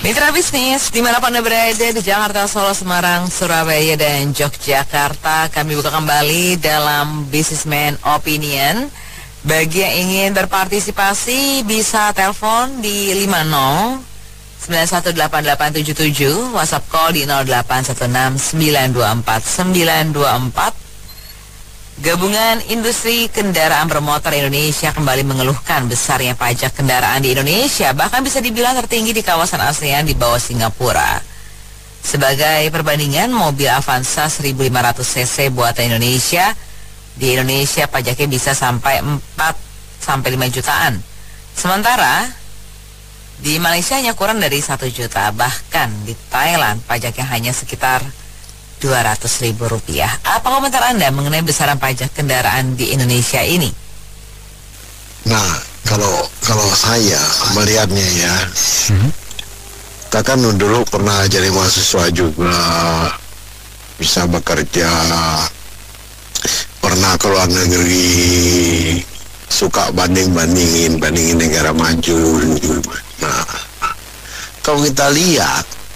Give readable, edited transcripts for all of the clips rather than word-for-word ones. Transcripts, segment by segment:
Mitra bisnis, dimanapun Anda berada di Jakarta, Solo, Semarang, Surabaya, dan Yogyakarta, kami buka kembali dalam Businessman Opinion. Bagi yang ingin berpartisipasi bisa telepon di 50 918877, WhatsApp call di 0816 924 924. Gabungan Industri Kendaraan Bermotor Indonesia kembali mengeluhkan besarnya pajak kendaraan di Indonesia, bahkan bisa dibilang tertinggi di kawasan ASEAN di bawah Singapura. Sebagai perbandingan, mobil Avanza 1500 cc buatan Indonesia, di Indonesia pajaknya bisa sampai 4-5 jutaan. Sementara di Malaysia hanya kurang dari 1 juta, bahkan di Thailand pajaknya hanya sekitar Rp200.000. Apa komentar Anda mengenai besaran pajak kendaraan di Indonesia ini? Nah, kalau saya melihatnya ya, kita kan dulu pernah jadi mahasiswa juga, bisa bekerja, pernah ke luar negeri, suka bandingin negara maju. Nah, kalau kita lihat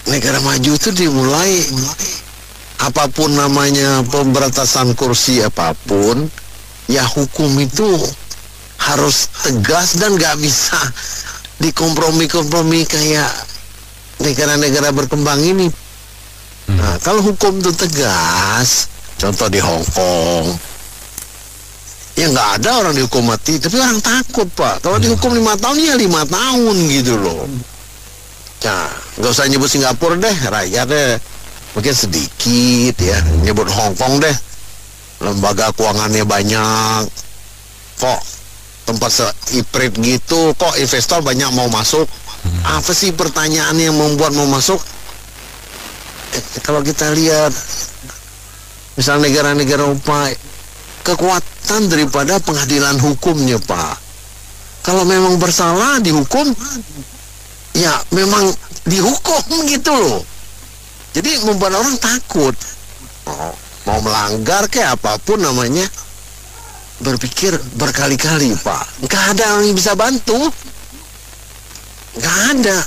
negara maju itu dimulai apapun namanya pemberantasan korupsi apapun, ya hukum itu harus tegas dan gak bisa dikompromi kayak negara-negara berkembang ini. Nah, kalau hukum itu tegas, contoh di Hong Kong, ya nggak ada orang dihukum mati, tapi orang takut, Pak. Kalau dihukum 5 tahun, ya 5 tahun gitu loh. Nah, nggak usah nyebut Singapura deh, rakyatnya mungkin sedikit ya. Nyebut Hong Kong deh, lembaga keuangannya banyak, kok tempat seiprit gitu, kok investor banyak mau masuk. Apa sih pertanyaan yang membuat mau masuk? Kalau kita lihat misal negara-negara Eropa, kekuatan daripada pengadilan hukumnya, Pak. Kalau memang bersalah dihukum, ya memang dihukum gitu loh. Jadi membuat orang takut. Mau melanggar kayak apapun namanya, berpikir berkali-kali, Pak. Nggak ada orang yang bisa bantu. Nggak ada.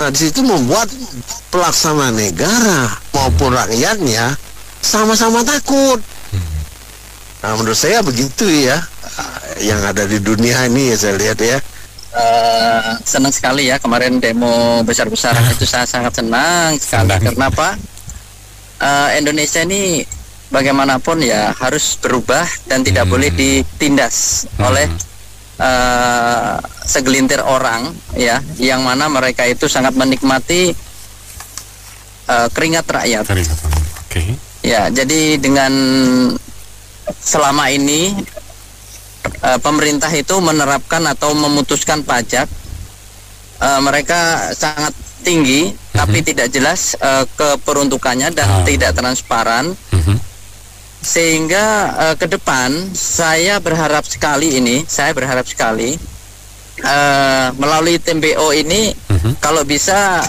Nah, di situ membuat pelaksana negara maupun rakyatnya sama-sama takut. Nah, menurut saya begitu ya. Yang ada di dunia ini ya, saya lihat ya. Senang sekali ya kemarin demo besar-besaran itu, saya sangat senang sekali karena apa, Indonesia ini bagaimanapun ya harus berubah dan tidak boleh ditindas oleh segelintir orang ya, yang mana mereka itu sangat menikmati keringat rakyat. Ya, jadi dengan selama ini pemerintah itu menerapkan atau memutuskan pajak, mereka sangat tinggi, tapi tidak jelas keperuntukannya dan tidak transparan, sehingga ke depan saya berharap sekali melalui tim BO ini, kalau bisa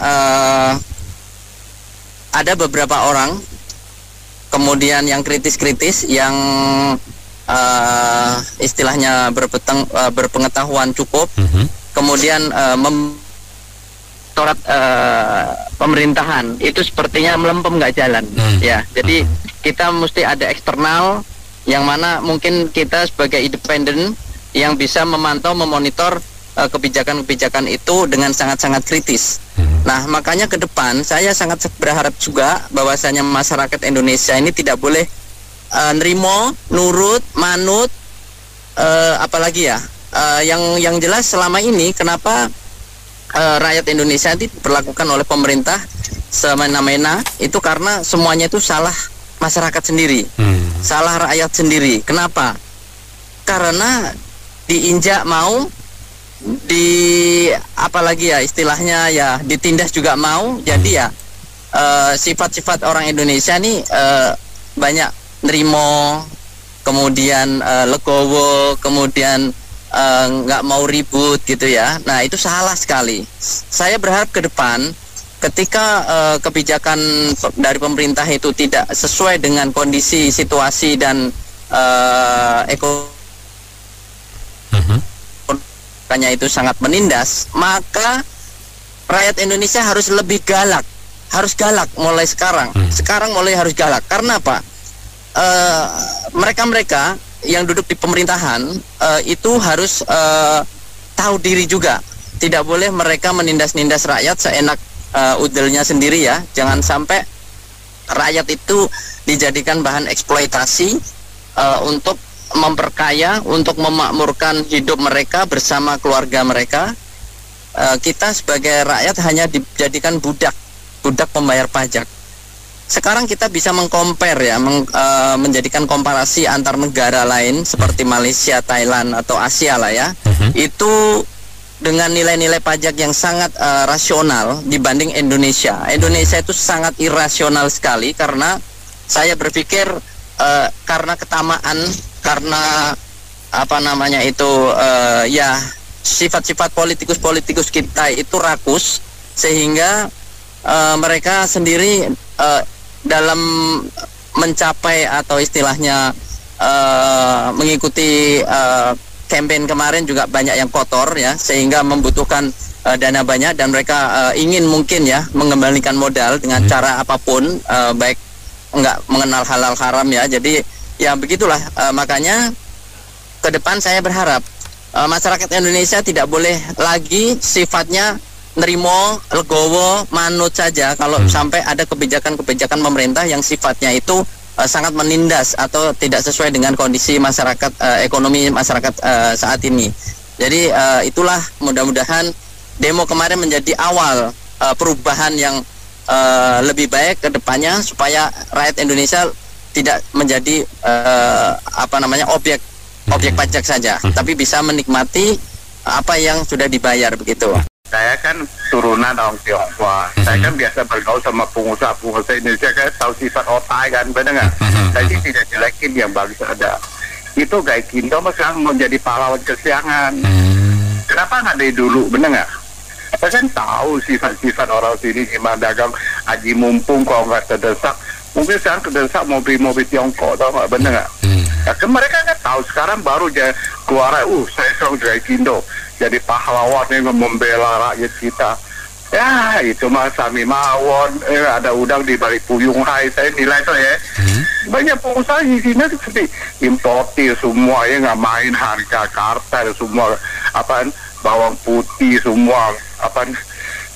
ada beberapa orang kemudian yang kritis-kritis, yang istilahnya berpengetahuan cukup, kemudian mentorat pemerintahan itu sepertinya melempem, nggak jalan ya. Jadi kita mesti ada eksternal yang mana mungkin kita sebagai independen yang bisa memantau, memonitor kebijakan-kebijakan itu dengan sangat-sangat kritis. Nah, makanya ke depan saya sangat berharap juga bahwasanya masyarakat Indonesia ini tidak boleh nerimo, nurut, manut, apalagi ya, yang jelas selama ini kenapa rakyat Indonesia diperlakukan oleh pemerintah semena-mena, itu karena semuanya itu salah masyarakat sendiri, salah rakyat sendiri. Kenapa? Karena diinjak mau, apalagi ya istilahnya ya, ditindas juga mau. Jadi ya sifat-sifat orang Indonesia nih banyak nerimo, kemudian legowo, kemudian nggak mau ribut gitu ya. Nah, itu salah sekali. Saya berharap ke depan ketika kebijakan dari pemerintah itu tidak sesuai dengan kondisi, situasi dan ekonominya itu sangat menindas, maka rakyat Indonesia harus lebih galak, mulai sekarang. Sekarang mulai harus galak. Karena apa? Mereka-mereka yang duduk di pemerintahan itu harus tahu diri juga. Tidak boleh mereka menindas-nindas rakyat seenak udelnya sendiri ya. Jangan sampai rakyat itu dijadikan bahan eksploitasi untuk memperkaya, untuk memakmurkan hidup mereka bersama keluarga mereka. Kita sebagai rakyat hanya dijadikan budak pembayar pajak. Sekarang kita bisa mengcompare ya, menjadikan komparasi antar negara lain seperti Malaysia, Thailand atau Asia lah ya. Itu dengan nilai-nilai pajak yang sangat rasional dibanding Indonesia. Indonesia itu sangat irasional sekali karena saya berpikir karena ketamaan, karena apa namanya itu ya sifat-sifat politikus kita itu rakus, sehingga mereka sendiri dalam mencapai atau istilahnya mengikuti campaign kemarin juga banyak yang kotor ya, sehingga membutuhkan dana banyak, dan mereka ingin mungkin ya mengembalikan modal dengan cara apapun, baik enggak mengenal halal haram ya. Jadi ya begitulah, makanya ke depan saya berharap masyarakat Indonesia tidak boleh lagi sifatnya nerimo, legowo, manut saja kalau sampai ada kebijakan-kebijakan pemerintah yang sifatnya itu sangat menindas atau tidak sesuai dengan kondisi masyarakat, ekonomi masyarakat saat ini. Jadi itulah, mudah-mudahan demo kemarin menjadi awal perubahan yang lebih baik ke depannya, supaya rakyat Indonesia tidak menjadi objek pajak saja, tapi bisa menikmati apa yang sudah dibayar begitu. Saya kan turunan orang Tionghoa. Saya kan biasa bergaul sama pengusaha Indonesia, kan tahu sifat otak kan, benar nggak? Jadi tidak jelekin yang bagus ada. Itu Gaikindo sekarang mau jadi pahlawan kesiangan. Kenapa nggak dari dulu, benar nggak? Saya kan tahu sifat-sifat orang sini gimana dagang haji mumpung, kalau nggak terdesak. Mungkin sekarang terdesak mobil Tiongkok, tahu nggak, benar nggak? Ya, kan mereka kan tahu sekarang baru aja keluar, saya seorang Gaikindo jadi pahlawan yang membela rakyat kita. Ya itu mah Sami Mawon, ada udang di balik puyung hai, saya nilai itu ya. Banyak pengusaha di sini seperti importir semua ya, nggak main harga kartel semua, bawang putih semua,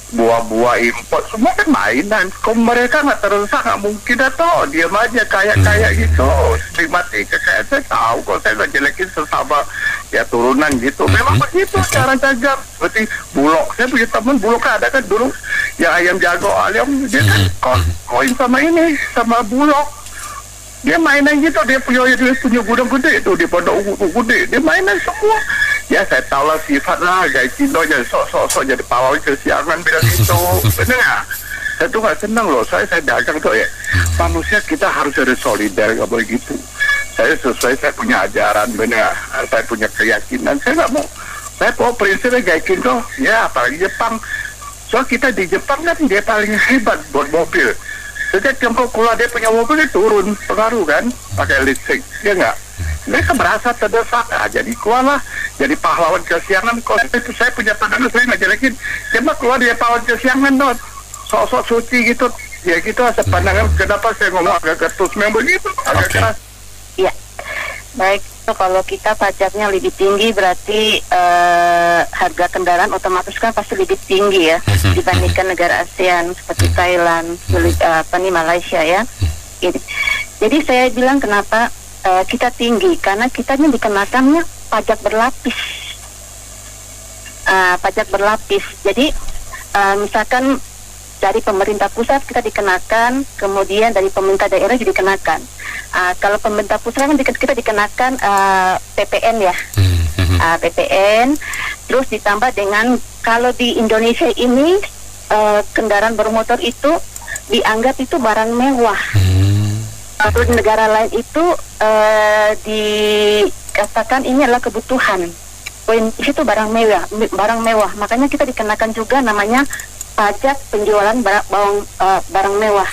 buah-buah impor semua kan mainan. Kok mereka nggak terdesak, nggak mungkin atau diam aja kayak gitu. Terima kayak saya tahu kok, saya nggak jelekin sesama ya turunan gitu. Memang begitu cara jaga. Seperti Bulog, saya punya teman Bulog, ada kan dulu yang ayam jago ayam, dia kan koin sama ini sama Bulog. Dia mainan gitu, dia punya gudang gede itu di Pondok Ungu gede, dia mainan semua. Ya saya tahu lah sifat lah Gaikindo aja, sok jadi pahlawan kesiangan bilang gitu. Bener nggak? Saya tuh nggak senang loh, saya dagang tuh ya. Manusia kita harus ada solidar, nggak boleh gitu. Saya sesuai, saya punya ajaran, bener. Saya punya keyakinan, saya nggak mau. Saya mau prinsipnya Gaikindo, ya apalagi Jepang. Soal kita di Jepang kan dia paling hebat buat mobil. Sejak Tiongkok keluar dia punya mobil, dia turun pengaruh kan, pakai listrik, ya nggak? Mereka merasa terdesak, jadi keluarlah jadi pahlawan kesiangan. Kalau itu saya punya pandangan, saya nggak jelekin. Dia mah keluar dia pahlawan kesiangan, not sok-sok suci gitu, ya gitu. Saya pandangan, kenapa saya ngomong agak ketus memang begitu, agak keras. Iya, baik. Kalau kita pajaknya lebih tinggi, berarti harga kendaraan otomatis kan pasti lebih tinggi ya dibandingkan negara ASEAN seperti Thailand, Malaysia ya. Jadi saya bilang kenapa kita tinggi, karena kita ini dikenakannya pajak berlapis. Pajak berlapis. Jadi misalkan dari pemerintah pusat kita dikenakan, kemudian dari pemerintah daerah juga dikenakan. Kalau pemerintah pusat kan kita dikenakan PPN ya, PPN. Terus ditambah dengan kalau di Indonesia ini kendaraan bermotor itu dianggap itu barang mewah. Kalau di negara lain itu dikatakan ini adalah kebutuhan. Itu barang mewah. Makanya kita dikenakan juga namanya pajak penjualan barang mewah.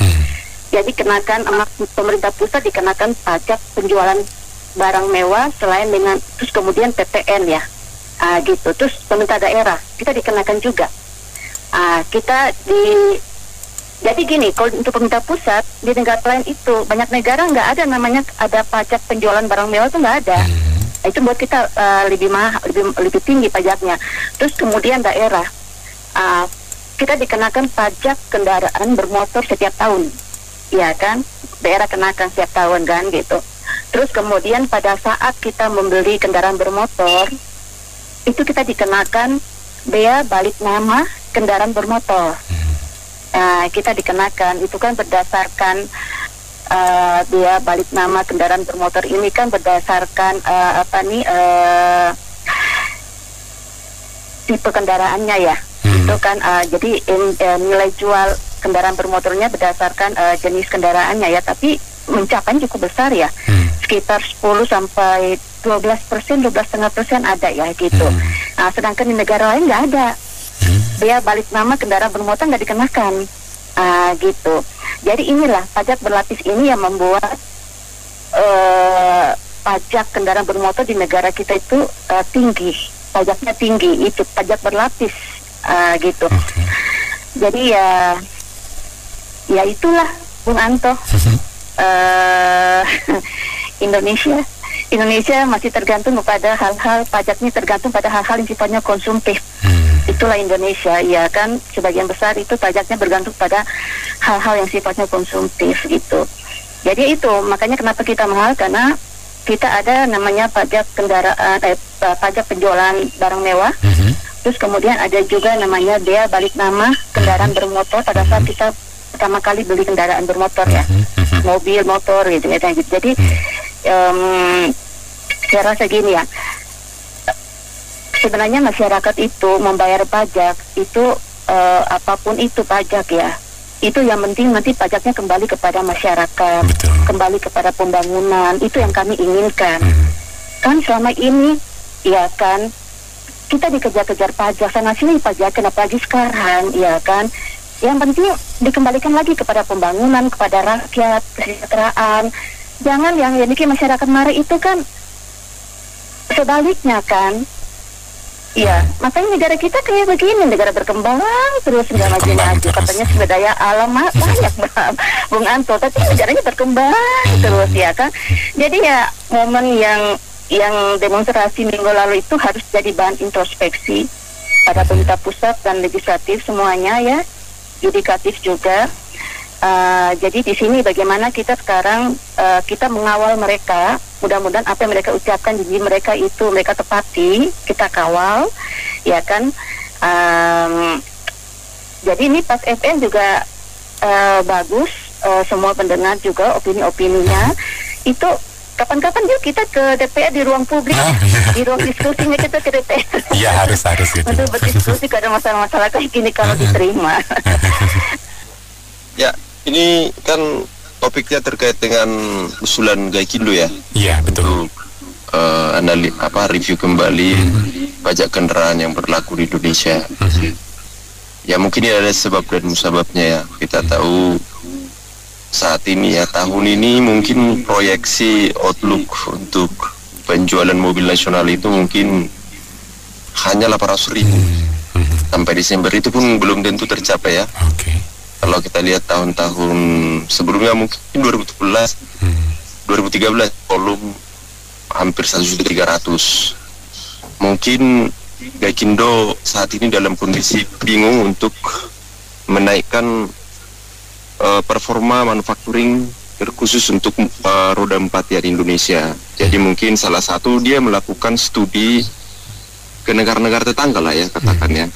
Jadi kenakan pemerintah pusat dikenakan pajak penjualan barang mewah, selain dengan terus kemudian PPN ya, gitu. Terus pemerintah daerah kita dikenakan juga. Kita jadi gini, kalau untuk pemerintah pusat di negara lain itu banyak negara nggak ada namanya ada pajak penjualan barang mewah, itu nggak ada. Itu buat kita lebih mahal, lebih tinggi pajaknya. Terus kemudian daerah kita dikenakan pajak kendaraan bermotor setiap tahun, ya kan? Daerah kenakan setiap tahun kan gitu. Terus kemudian pada saat kita membeli kendaraan bermotor itu kita dikenakan bea balik nama kendaraan bermotor. Kita dikenakan itu kan berdasarkan bea balik nama kendaraan bermotor ini kan berdasarkan tipe kendaraannya ya. Itu kan jadi nilai jual kendaraan bermotornya berdasarkan jenis kendaraannya ya, tapi mencapai cukup besar ya, sekitar 10 sampai 12%, 12,5% ada ya gitu. Sedangkan di negara lain nggak ada. Bea balik nama kendaraan bermotor nggak dikenakan, gitu. Jadi inilah pajak berlapis ini yang membuat pajak kendaraan bermotor di negara kita itu tinggi, pajaknya tinggi, itu pajak berlapis, gitu. Jadi ya itulah Bung Anto, Indonesia masih tergantung pada hal-hal pajaknya, tergantung pada hal-hal yang sifatnya konsumtif. Itulah Indonesia, ya kan, sebagian besar itu pajaknya bergantung pada hal-hal yang sifatnya konsumtif gitu. Jadi itu makanya kenapa kita mahal, karena kita ada namanya pajak kendaraan, pajak penjualan barang mewah. Terus kemudian ada juga namanya bea balik nama kendaraan bermotor pada saat kita pertama kali beli kendaraan bermotor ya, mobil, motor gitu ya. Jadi saya rasa gini ya, sebenarnya masyarakat itu membayar pajak itu apapun itu pajak ya, itu yang penting nanti pajaknya kembali kepada masyarakat. Betul. Kembali kepada pembangunan, itu yang kami inginkan. Kan selama ini ya kan kita dikejar-kejar pajak sana sini pajakan, apalagi sekarang ya kan, yang penting dikembalikan lagi kepada pembangunan, kepada rakyat, kesejahteraan. Jangan yang bikin masyarakat marah itu kan sebaliknya kan. Iya, makanya negara kita kayak begini, negara berkembang terus nggak maju-maju, katanya sumber daya alam banyak Bung Anto, tapi negaranya berkembang terus ya kan. Jadi ya momen yang demonstrasi minggu lalu itu harus jadi bahan introspeksi pada pemerintah pusat dan legislatif semuanya ya, yudikatif juga. Jadi di sini bagaimana kita sekarang kita mengawal mereka, mudah-mudahan apa yang mereka ucapkan janji mereka itu mereka tepati, kita kawal, ya kan. Jadi ini Pas FM juga bagus, semua pendengar juga opini-opininya itu. Kapan-kapan yuk kita ke DPR di ruang publik, di ruang diskusinya kita ke DPR. Iya harus gitu. Untuk berdiskusi kalau ada masalah-masalah kayak gini kalau diterima. Ya, ini kan topiknya terkait dengan usulan Gaikindo ya. Iya betul. Untuk review kembali pajak kendaraan yang berlaku di Indonesia. Ya mungkin ini ada sebab dan musababnya ya. Kita tahu saat ini ya, tahun ini mungkin proyeksi outlook untuk penjualan mobil nasional itu mungkin hanya 800.000. Sampai Desember itu pun belum tentu tercapai ya. Kalau kita lihat tahun-tahun sebelumnya mungkin 2013 volume hampir 1.300.000. Mungkin Gaikindo saat ini dalam kondisi bingung untuk menaikkan performa manufacturing terkhusus untuk roda 4 ya di Indonesia. Jadi mungkin salah satu dia melakukan studi ke negara-negara tetangga lah ya katakan ya.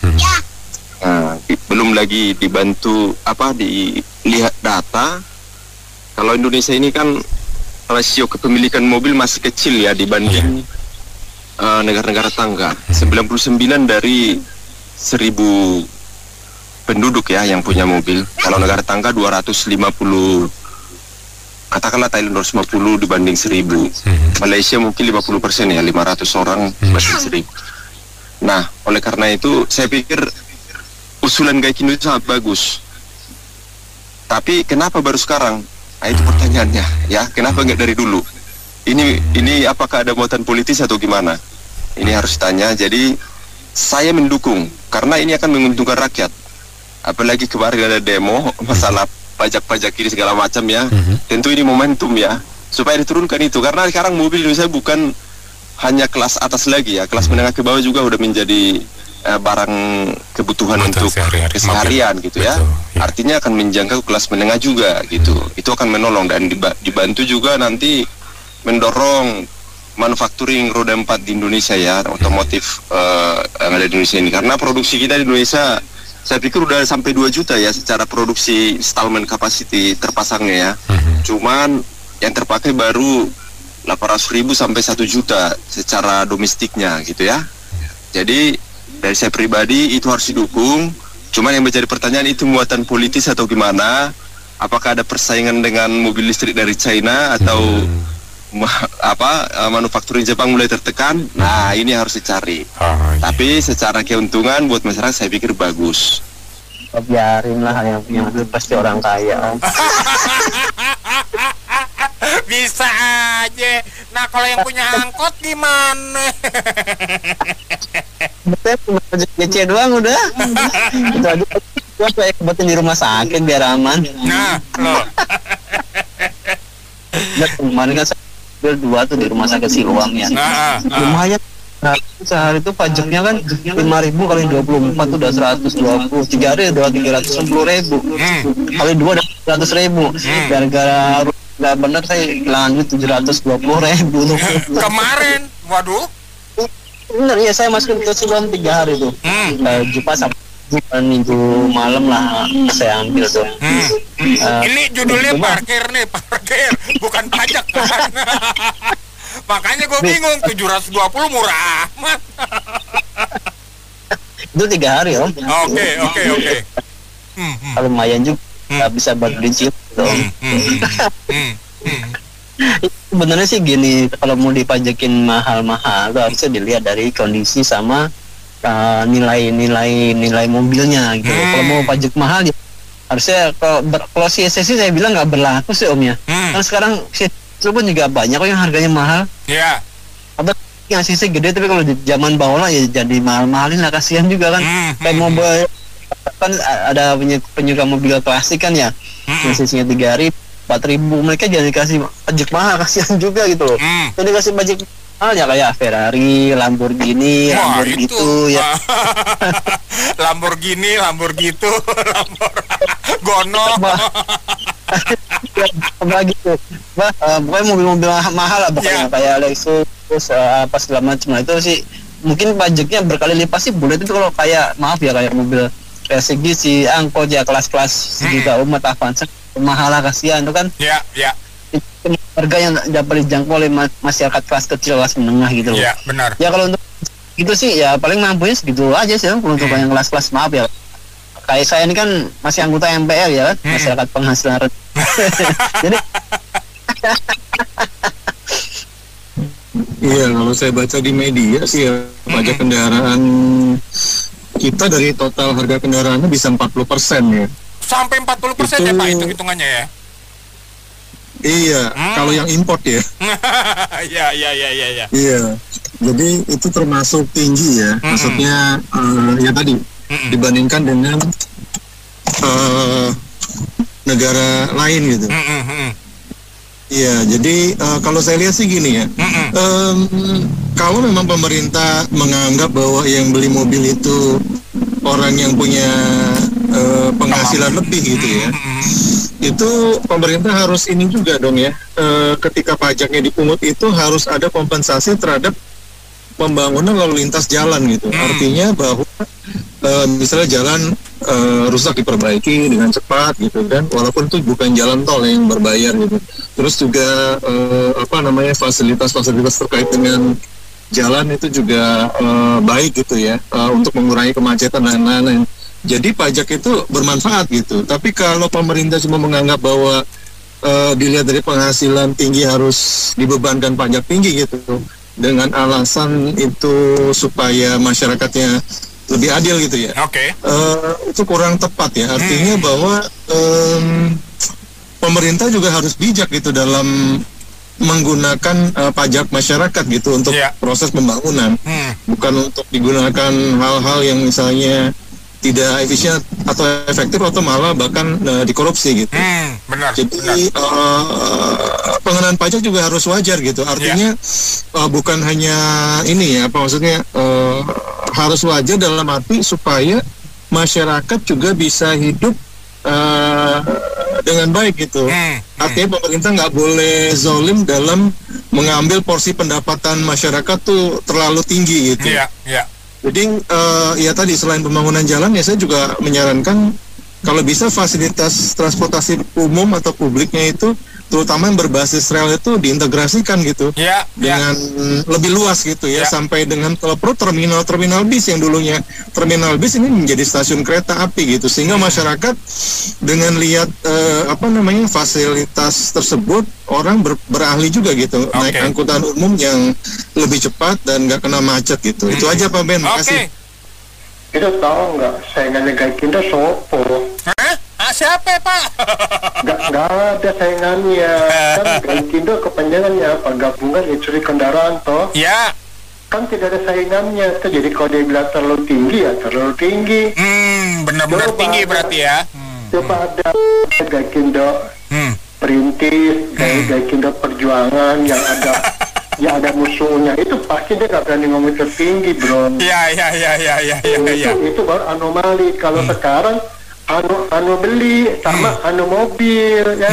Belum lagi dibantu dilihat data. Kalau Indonesia ini kan rasio kepemilikan mobil masih kecil ya dibanding negara-negara tetangga. 99 dari 1.000 penduduk ya yang punya mobil. Kalau negara tetangga 250, katakanlah Thailand 250 dibanding 1.000. Malaysia mungkin 50% ya, 500 orang banding 1.000. Nah, oleh karena itu saya pikir usulan Gaikindo itu sangat bagus. Tapi kenapa baru sekarang? Nah, itu pertanyaannya ya, kenapa nggak dari dulu? Ini apakah ada muatan politis atau gimana? Ini harus tanya. Jadi saya mendukung karena ini akan menguntungkan rakyat. apalagi kemarin ada demo masalah pajak-pajak ini segala macam ya. Tentu ini momentum ya supaya diturunkan itu, karena sekarang mobil Indonesia bukan hanya kelas atas lagi ya, kelas menengah ke bawah juga udah menjadi barang kebutuhan untuk keseharian gitu ya. Artinya akan menjangkau kelas menengah juga gitu. Itu akan menolong dan dibantu juga nanti mendorong manufacturing roda 4 di Indonesia ya, otomotif yang ada di Indonesia ini, karena produksi kita di Indonesia saya pikir udah sampai 2 juta ya secara produksi installment capacity terpasangnya ya. Cuman yang terpakai baru 800.000 sampai 1 juta secara domestiknya gitu ya. Jadi dari saya pribadi itu harus didukung. Cuman yang menjadi pertanyaan itu muatan politis atau gimana? Apakah ada persaingan dengan mobil listrik dari China atau manufakturing Jepang mulai tertekan? Nah, ini harus dicari. Tapi secara keuntungan buat masyarakat saya pikir bagus. Biarin lah, yang punya mobil pasti orang kaya. Bisa aja. Nah, kalau yang punya angkot gimana? Betul, cuma pajak DC doang udah. Itu aja. Gua kayak kebetulan di rumah sakit biar aman. Nah, loh. Kemarin kan saya ambil 2 tuh di rumah sakit Siloam ya. Lumayan. Nah, sehari itu pajaknya kan 5.000 kali 24 tuh udah 120. 3 hari udah 310.000. Kali 2 udah 100.000. Gara-gara nggak bener saya kehilangan duit 720.000 tuh. Kemarin, waduh. Bener ya, saya masukin ke Siloam 3 hari tuh. Jumat sampai Minggu malam lah saya ambil tuh. Ini judulnya parkir nih, parkir, bukan pajak kan. Makanya gue bingung, 720 murah amat. Itu 3 hari om. Oke. Lumayan juga, nggak bisa buat beli gitu om. Sebenarnya sih gini, kalau mau dipajakin mahal-mahal tuh harusnya dilihat dari kondisi sama nilai mobilnya gitu. Kalau mau pajak mahal ya harusnya kalau CSS saya bilang nggak berlaku sih om ya. Kan sekarang itu pun juga banyak kok yang harganya mahal. Iya. Apa yang CC gede tapi kalau di zaman bawah ya jadi mahal-mahalin lah, kasihan juga kan. Kayak mobil kan ada penyuka mobil klasik kan ya, yang CC-nya 3.000, 4.000, mereka jangan dikasih pajak mahal, kasihan juga gitu loh. Jadi dikasih pajak mahal ya kayak Ferrari, Lamborghini, gitu ya. Lamborghini gitu, Gono. Apa gitu. Pokoknya mobil-mobil mahal lah pokoknya, kayak Lexus, apa segala macam. Nah, itu sih mungkin pajaknya berkali lipat sih boleh, tapi kalau kayak kayak mobil segi si angkot ya kelas-kelas sejuta umat Avanza mahal lah, kasihan itu kan. Iya. Itu harga yang dapat dijangkau oleh masyarakat kelas kecil, kelas menengah gitu loh. Iya, benar. Ya kalau untuk itu sih ya paling mampunya segitu aja sih kalau untuk yang kelas-kelas, maaf ya. Kayak saya ini kan masih anggota MPR ya kan, masyarakat penghasilan rendah. Jadi iya, kalau saya baca di media sih ya, pajak kendaraan kita dari total harga kendaraannya bisa 40% ya. Sampai 40% ya Pak itu hitungannya ya? Iya, kalau yang import ya. Iya. Iya, jadi itu termasuk tinggi ya. Maksudnya ya tadi dibandingkan dengan negara lain gitu. Iya, jadi kalau saya lihat sih gini ya. Kalau memang pemerintah menganggap bahwa yang beli mobil itu orang yang punya penghasilan lebih gitu ya, itu pemerintah harus ini juga dong ya, ketika pajaknya dipungut itu harus ada kompensasi terhadap pembangunan lalu lintas jalan gitu. Artinya bahwa misalnya jalan rusak diperbaiki dengan cepat gitu kan, walaupun itu bukan jalan tol yang berbayar gitu. Terus juga fasilitas-fasilitas terkait dengan jalan itu juga baik gitu ya, untuk mengurangi kemacetan dan lain-lain. Jadi pajak itu bermanfaat gitu. Tapi kalau pemerintah cuma menganggap bahwa dilihat dari penghasilan tinggi harus dibebankan pajak tinggi gitu, dengan alasan itu supaya masyarakatnya lebih adil gitu ya. Itu kurang tepat ya. Artinya bahwa pemerintah juga harus bijak gitu dalam menggunakan pajak masyarakat gitu untuk proses pembangunan, bukan untuk digunakan hal-hal yang misalnya tidak efisien atau efektif atau malah bahkan dikorupsi gitu. Benar. Jadi pengenaan pajak juga harus wajar gitu. Artinya bukan hanya ini ya, apa maksudnya harus wajar dalam arti supaya masyarakat juga bisa hidup dengan baik gitu. Artinya pemerintah nggak boleh zolim dalam mengambil porsi pendapatan masyarakat tuh terlalu tinggi gitu. Jadi ya tadi selain pembangunan jalan ya saya juga menyarankan kalau bisa fasilitas transportasi umum atau publiknya itu terutama yang berbasis rel itu diintegrasikan gitu dengan lebih luas gitu ya, sampai dengan kalau perlu terminal bis yang dulunya terminal bis ini menjadi stasiun kereta api gitu, sehingga masyarakat dengan lihat fasilitas tersebut orang beralih juga gitu naik angkutan umum yang lebih cepat dan nggak kena macet gitu. Itu aja Pak Ben, makasih. Itu tahu nggak saingannya Gaikindo sopo? Siapa Pak? Nggak ada saingannya. Kan Gaikindo kepanjangannya apa? Gabungan industri kendaraan toh? Ya. Kan tidak ada saingannya. Jadi kalau dia bilang terlalu tinggi ya terlalu tinggi. Benar-benar tinggi berarti ya. Coba ada Gaikindo perintis, Gaikindo perjuangan yang ada musuhnya, itu pasti dia nggak berani ngomong tertinggi bro. Itu baru anomali. Kalau sekarang anu beli sama anu mobil ya.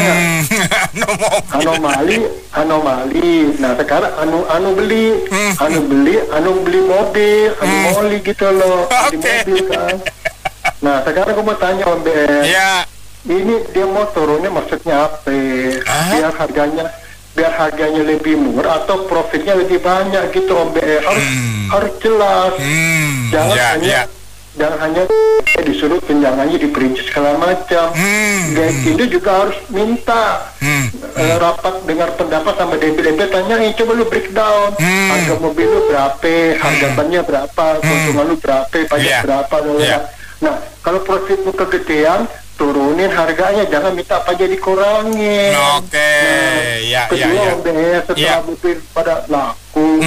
anomali. Nah sekarang anu beli mobil, anu moli gitu loh. Di mobil kan. Nah sekarang aku mau tanya Om Ben. Ini dia mau turunnya maksudnya apa? Biar harganya lebih murah atau profitnya lebih banyak gitu Om Ben. Harus jelas. Jangan hanya disuruh tunjangannya diperinci segala macam. Gaikindo juga harus minta rapat dengar pendapat sama DPD, tanyain coba lu breakdown harga mobil lu berapa, harga bannya berapa, keuntungan lu berapa, pajak berapa. Nah kalau profitmu kegedean turunin harganya, jangan minta pajak dikurangin. Kedua setelah mobil pada laku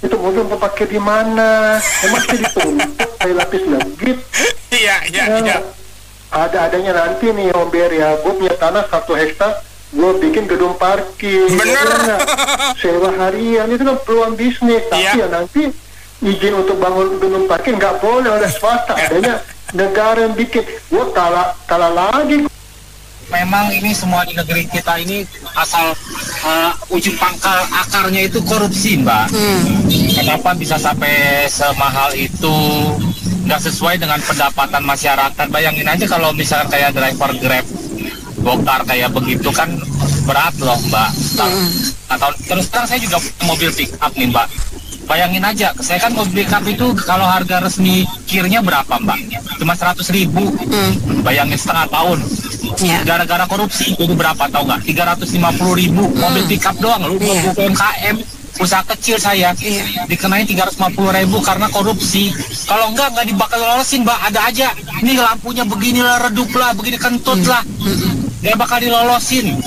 itu mobil mau pakai di mana? Emang sih dituntut kayak lapis legit. Ada-adanya nanti nih Om Ber ya, gue punya tanah 1 hektar, gue bikin gedung parkir. Bener. Sewa harian itu kan peluang bisnis, tapi ya nanti izin untuk bangun gedung parkir nggak boleh oleh swasta, adanya negara yang bikin. Gue kalah lagi. Memang ini semua di negeri kita ini asal ujung pangkal akarnya itu korupsi Mbak. Kenapa bisa sampai semahal itu? Nggak sesuai dengan pendapatan masyarakat. Bayangin aja kalau misalkan kayak driver Grab bongkar kayak begitu kan berat loh Mbak. Terus terang saya juga punya mobil pick up nih Mbak. Bayangin aja, saya kan mobil pick up itu kalau harga resmi kirnya berapa Mbak? Cuma 100.000. Bayangin setengah tahun. Gara-gara korupsi itu berapa tau nggak? 350.000 mobil pick up doang. Lu UMKM, usaha kecil saya dikenain 350.000 karena korupsi. Kalau nggak dibakal lolosin Mbak. Ada aja, ini lampunya beginilah, redup lah, begini kentut lah, nggak bakal dilolosin.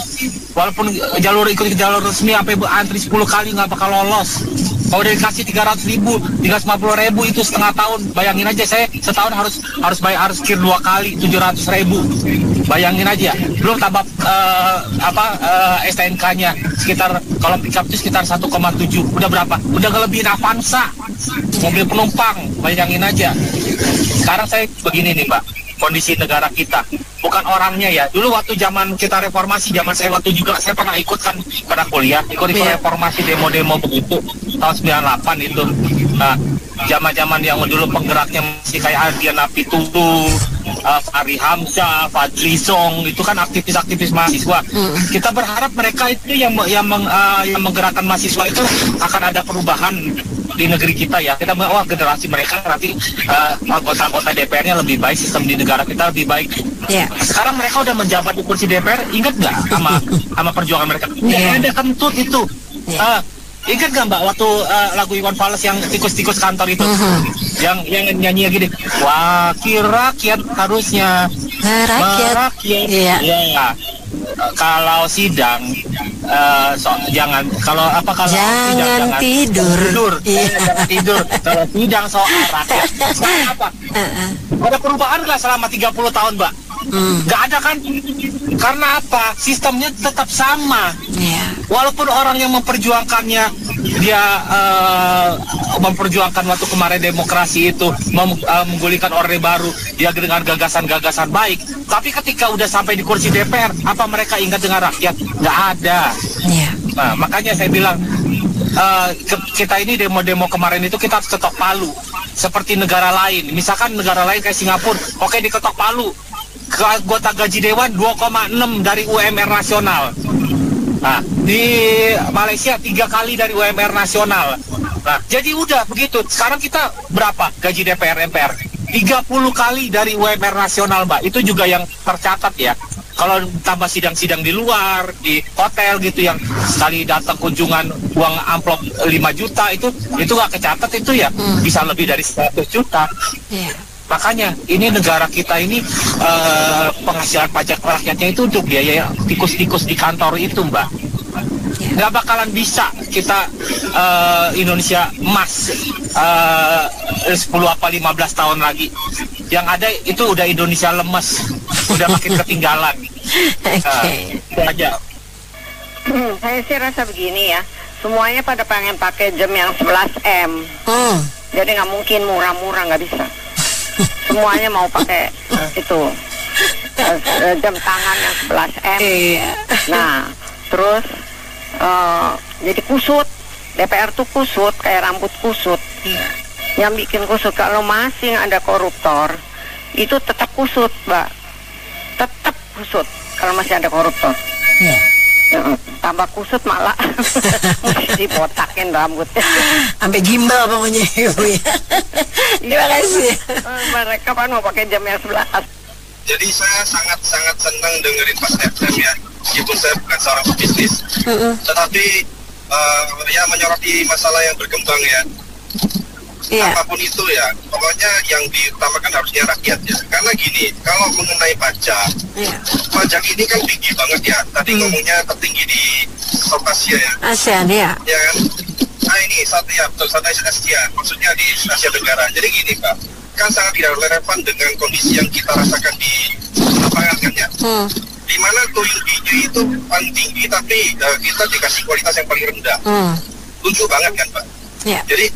Walaupun ikut jalur resmi sampai antri 10 kali nggak bakal lolos. Kalau udah dikasih 300.000, 350.000 itu setengah tahun. Bayangin aja, saya setahun harus kir 2 kali 700.000. Bayangin aja, belum tambah STNK-nya sekitar, kalau pick up itu sekitar 1,7. Udah berapa? Udah ngelebihin Avanza, mobil penumpang. Bayangin aja. Sekarang saya begini nih Mbak, kondisi negara kita, bukan orangnya ya. Dulu waktu zaman kita reformasi, zaman saya waktu juga saya pernah ikut kan pada kuliah, ikut reformasi demo-demo begitu tahun 98 itu. Nah, zaman-zaman yang dulu penggeraknya masih kayak Ardian Apitutu, Fahri Hamzah, Fadli Zong, itu kan aktivis-aktivis mahasiswa. Kita berharap mereka itu yang menggerakkan mahasiswa itu akan ada perubahan di negeri kita ya. Kita mau generasi mereka nanti anggota-anggota DPR-nya lebih baik, sistem di negara kita lebih baik. Sekarang mereka udah menjabat di kursi DPR, ingat nggak sama perjuangan mereka? Ada kentut itu. Ingat gak Mbak waktu lagu Iwan Fals yang tikus-tikus kantor itu, yang nyanyi gini, wakil rakyat harusnya merakyat. Kalau sidang jangan jangan tidur. Jangan tidur. Kalau sidang soal rakyat, soal apa? Ada perubahan nggak selama 30 tahun, Mbak? Nggak ada kan? Karena apa? Sistemnya tetap sama. Walaupun orang yang memperjuangkannya, dia memperjuangkan waktu kemarin demokrasi itu, menggulingkan Orde Baru, dia dengan gagasan-gagasan baik. Tapi ketika udah sampai di kursi DPR, apa mereka ingat dengan rakyat? Nggak ada. Nah, makanya saya bilang, kita ini demo-demo kemarin itu kita harus ketok palu. Seperti negara lain. Misalkan negara lain kayak Singapura, oke diketok palu. Anggota gaji dewan 2,6 dari UMR nasional. Nah, di Malaysia 3 kali dari UMR nasional. Nah, jadi udah begitu. Sekarang kita berapa gaji DPR MPR? 30 kali dari UMR nasional, Mbak. Itu juga yang tercatat ya. Kalau tambah sidang-sidang di luar, di hotel gitu, yang sekali datang kunjungan uang amplop 5 juta, itu nggak kecatat itu ya. Bisa lebih dari 100 juta. Makanya ini negara kita ini penghasilan pajak rakyatnya itu untuk biaya tikus-tikus di kantor itu, Mbak. Nggak bakalan bisa kita Indonesia emas 10 apa 15 tahun lagi. Yang ada itu udah Indonesia lemes, udah makin ketinggalan. Itu aja. Saya sih rasa begini ya, semuanya pada pengen pakai jam yang 11M. Jadi nggak mungkin murah-murah, nggak bisa. Semuanya mau pakai itu jam tangan yang 11M. Nah, terus jadi kusut. DPR tuh kusut, kayak rambut kusut. Yang bikin kusut, kalau masih ada koruptor, itu tetap kusut, Mbak. Tetap kusut kalau masih ada koruptor. Tambah kusut malah mesti dibotakin rambutnya. Sampai gimbal pokoknya, Ibu ya. Terima kasih. Mereka kan mau pakai jam yang 11. Jadi saya sangat senang dengerin Mas FM ya. Meskipun saya bukan seorang pebisnis, tetapi ya menyoroti masalah yang berkembang ya. Apapun itu ya, pokoknya yang diutamakan harusnya rakyat ya. Karena gini, kalau mengenai pajak, pajak ini kan tinggi banget ya. Tadi ngomongnya tertinggi di South Asia ya. ASEAN ya. Ya kan? Nah ini satu ya, betul, satu Asia, maksudnya di Asia Tenggara. Jadi gini Pak, kan sangat tidak relevan dengan kondisi yang kita rasakan di lapangan kan ya. Di mana tuyul biju itu paling tinggi, tapi kita dikasih kualitas yang paling rendah. Lucu banget kan Pak? Jadi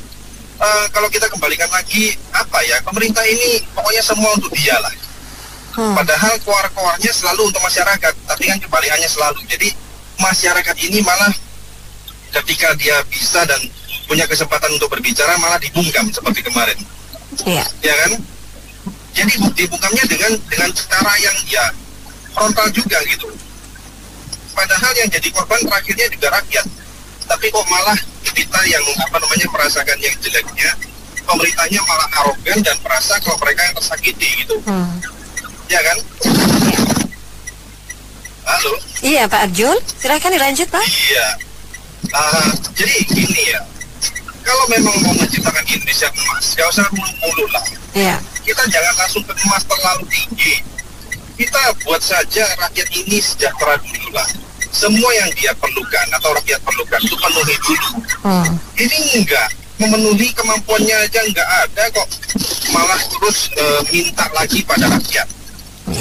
kalau kita kembalikan lagi, apa ya, pemerintah ini pokoknya semua untuk dia lah. Padahal keluar-keluarnya selalu untuk masyarakat, tapi kan kebalikannya selalu. Jadi masyarakat ini malah ketika dia bisa dan punya kesempatan untuk berbicara malah dibungkam seperti kemarin. Ya kan? Jadi dibungkamnya dengan cara yang ya frontal juga gitu. Padahal yang jadi korban terakhirnya juga rakyat. Tapi kok malah kita yang merasakan yang jeleknya, pemerintahnya malah arogan dan merasa kalau mereka yang tersakiti gitu. Ya kan? Halo? Iya Pak Arjun, silakan dilanjut Pak. Iya. Jadi gini ya, kalau memang mau menciptakan Indonesia emas, gak usah mulu-mulu lah. Kita jangan langsung ke emas terlalu tinggi. Kita buat saja rakyat ini sejahtera dulu lah. Semua yang dia perlukan atau rakyat perlukan itu penuhi dulu. Ini enggak memenuhi kemampuannya aja enggak ada kok, malah terus minta lagi pada rakyat.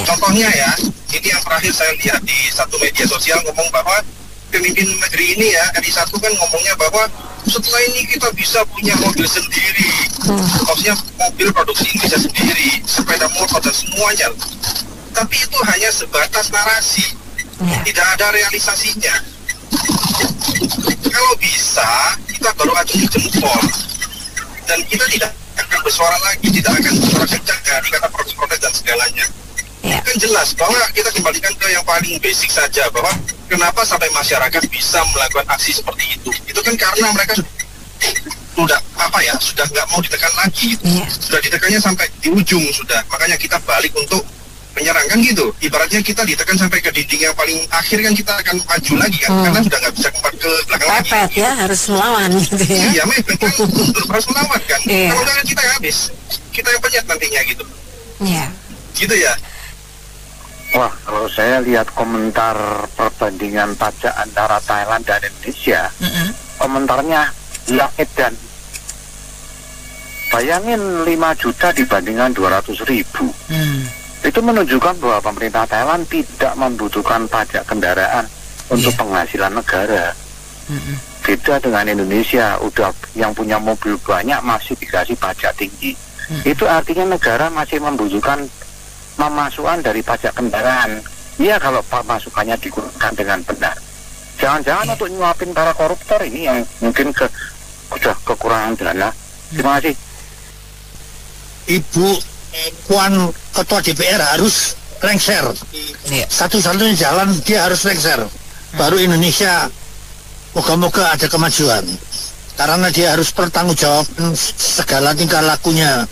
Contohnya ya, ini yang terakhir saya lihat di satu media sosial ngomong bahwa pemimpin negeri ini ya, RI1 kan ngomongnya bahwa setelah ini kita bisa punya mobil sendiri, maksudnya mobil produksi Indonesia sendiri, sepeda motor dan semuanya. Tapi itu hanya sebatas narasi. Tidak ada realisasinya. Kalau bisa, kita baru acungi jempol dan kita tidak akan bersuara lagi, tidak akan bersuara kencang dari kata protes dan segalanya. Kan jelas bahwa kita kembalikan ke yang paling basic saja, bahwa kenapa sampai masyarakat bisa melakukan aksi seperti itu. Itu kan karena mereka sudah sudah nggak mau ditekan lagi gitu. Sudah ditekannya sampai di ujung sudah. Makanya kita balik untuk menyerang kan gitu. Ibaratnya kita ditekan sampai ke dinding yang paling akhir kan kita akan maju lagi kan, karena sudah nggak bisa kembali ke belakang lagi. Ya, harus melawan gitu ya. Iya, memang kan harus melawan kan. Kalau jangan kita habis, kita yang penyet nantinya gitu. Gitu ya. Wah, kalau saya lihat komentar perbandingan pajak antara Thailand dan Indonesia, komentarnya langit dan bayangin 5 juta dibandingkan 200.000. Itu menunjukkan bahwa pemerintah Thailand tidak membutuhkan pajak kendaraan untuk penghasilan negara. Beda dengan Indonesia, udah yang punya mobil banyak masih dikasih pajak tinggi. Itu artinya negara masih membutuhkan pemasukan dari pajak kendaraan. Iya, kalau pemasukannya digunakan dengan benar. Jangan-jangan untuk nyuapin para koruptor ini yang mungkin sudah kekurangan dana. Terima kasih. Ibu Puan Ketua DPR harus lengser. Satu-satunya jalan dia harus lengser. Baru Indonesia moga-moga ada kemajuan. Karena dia harus bertanggungjawab segala tingkah lakunya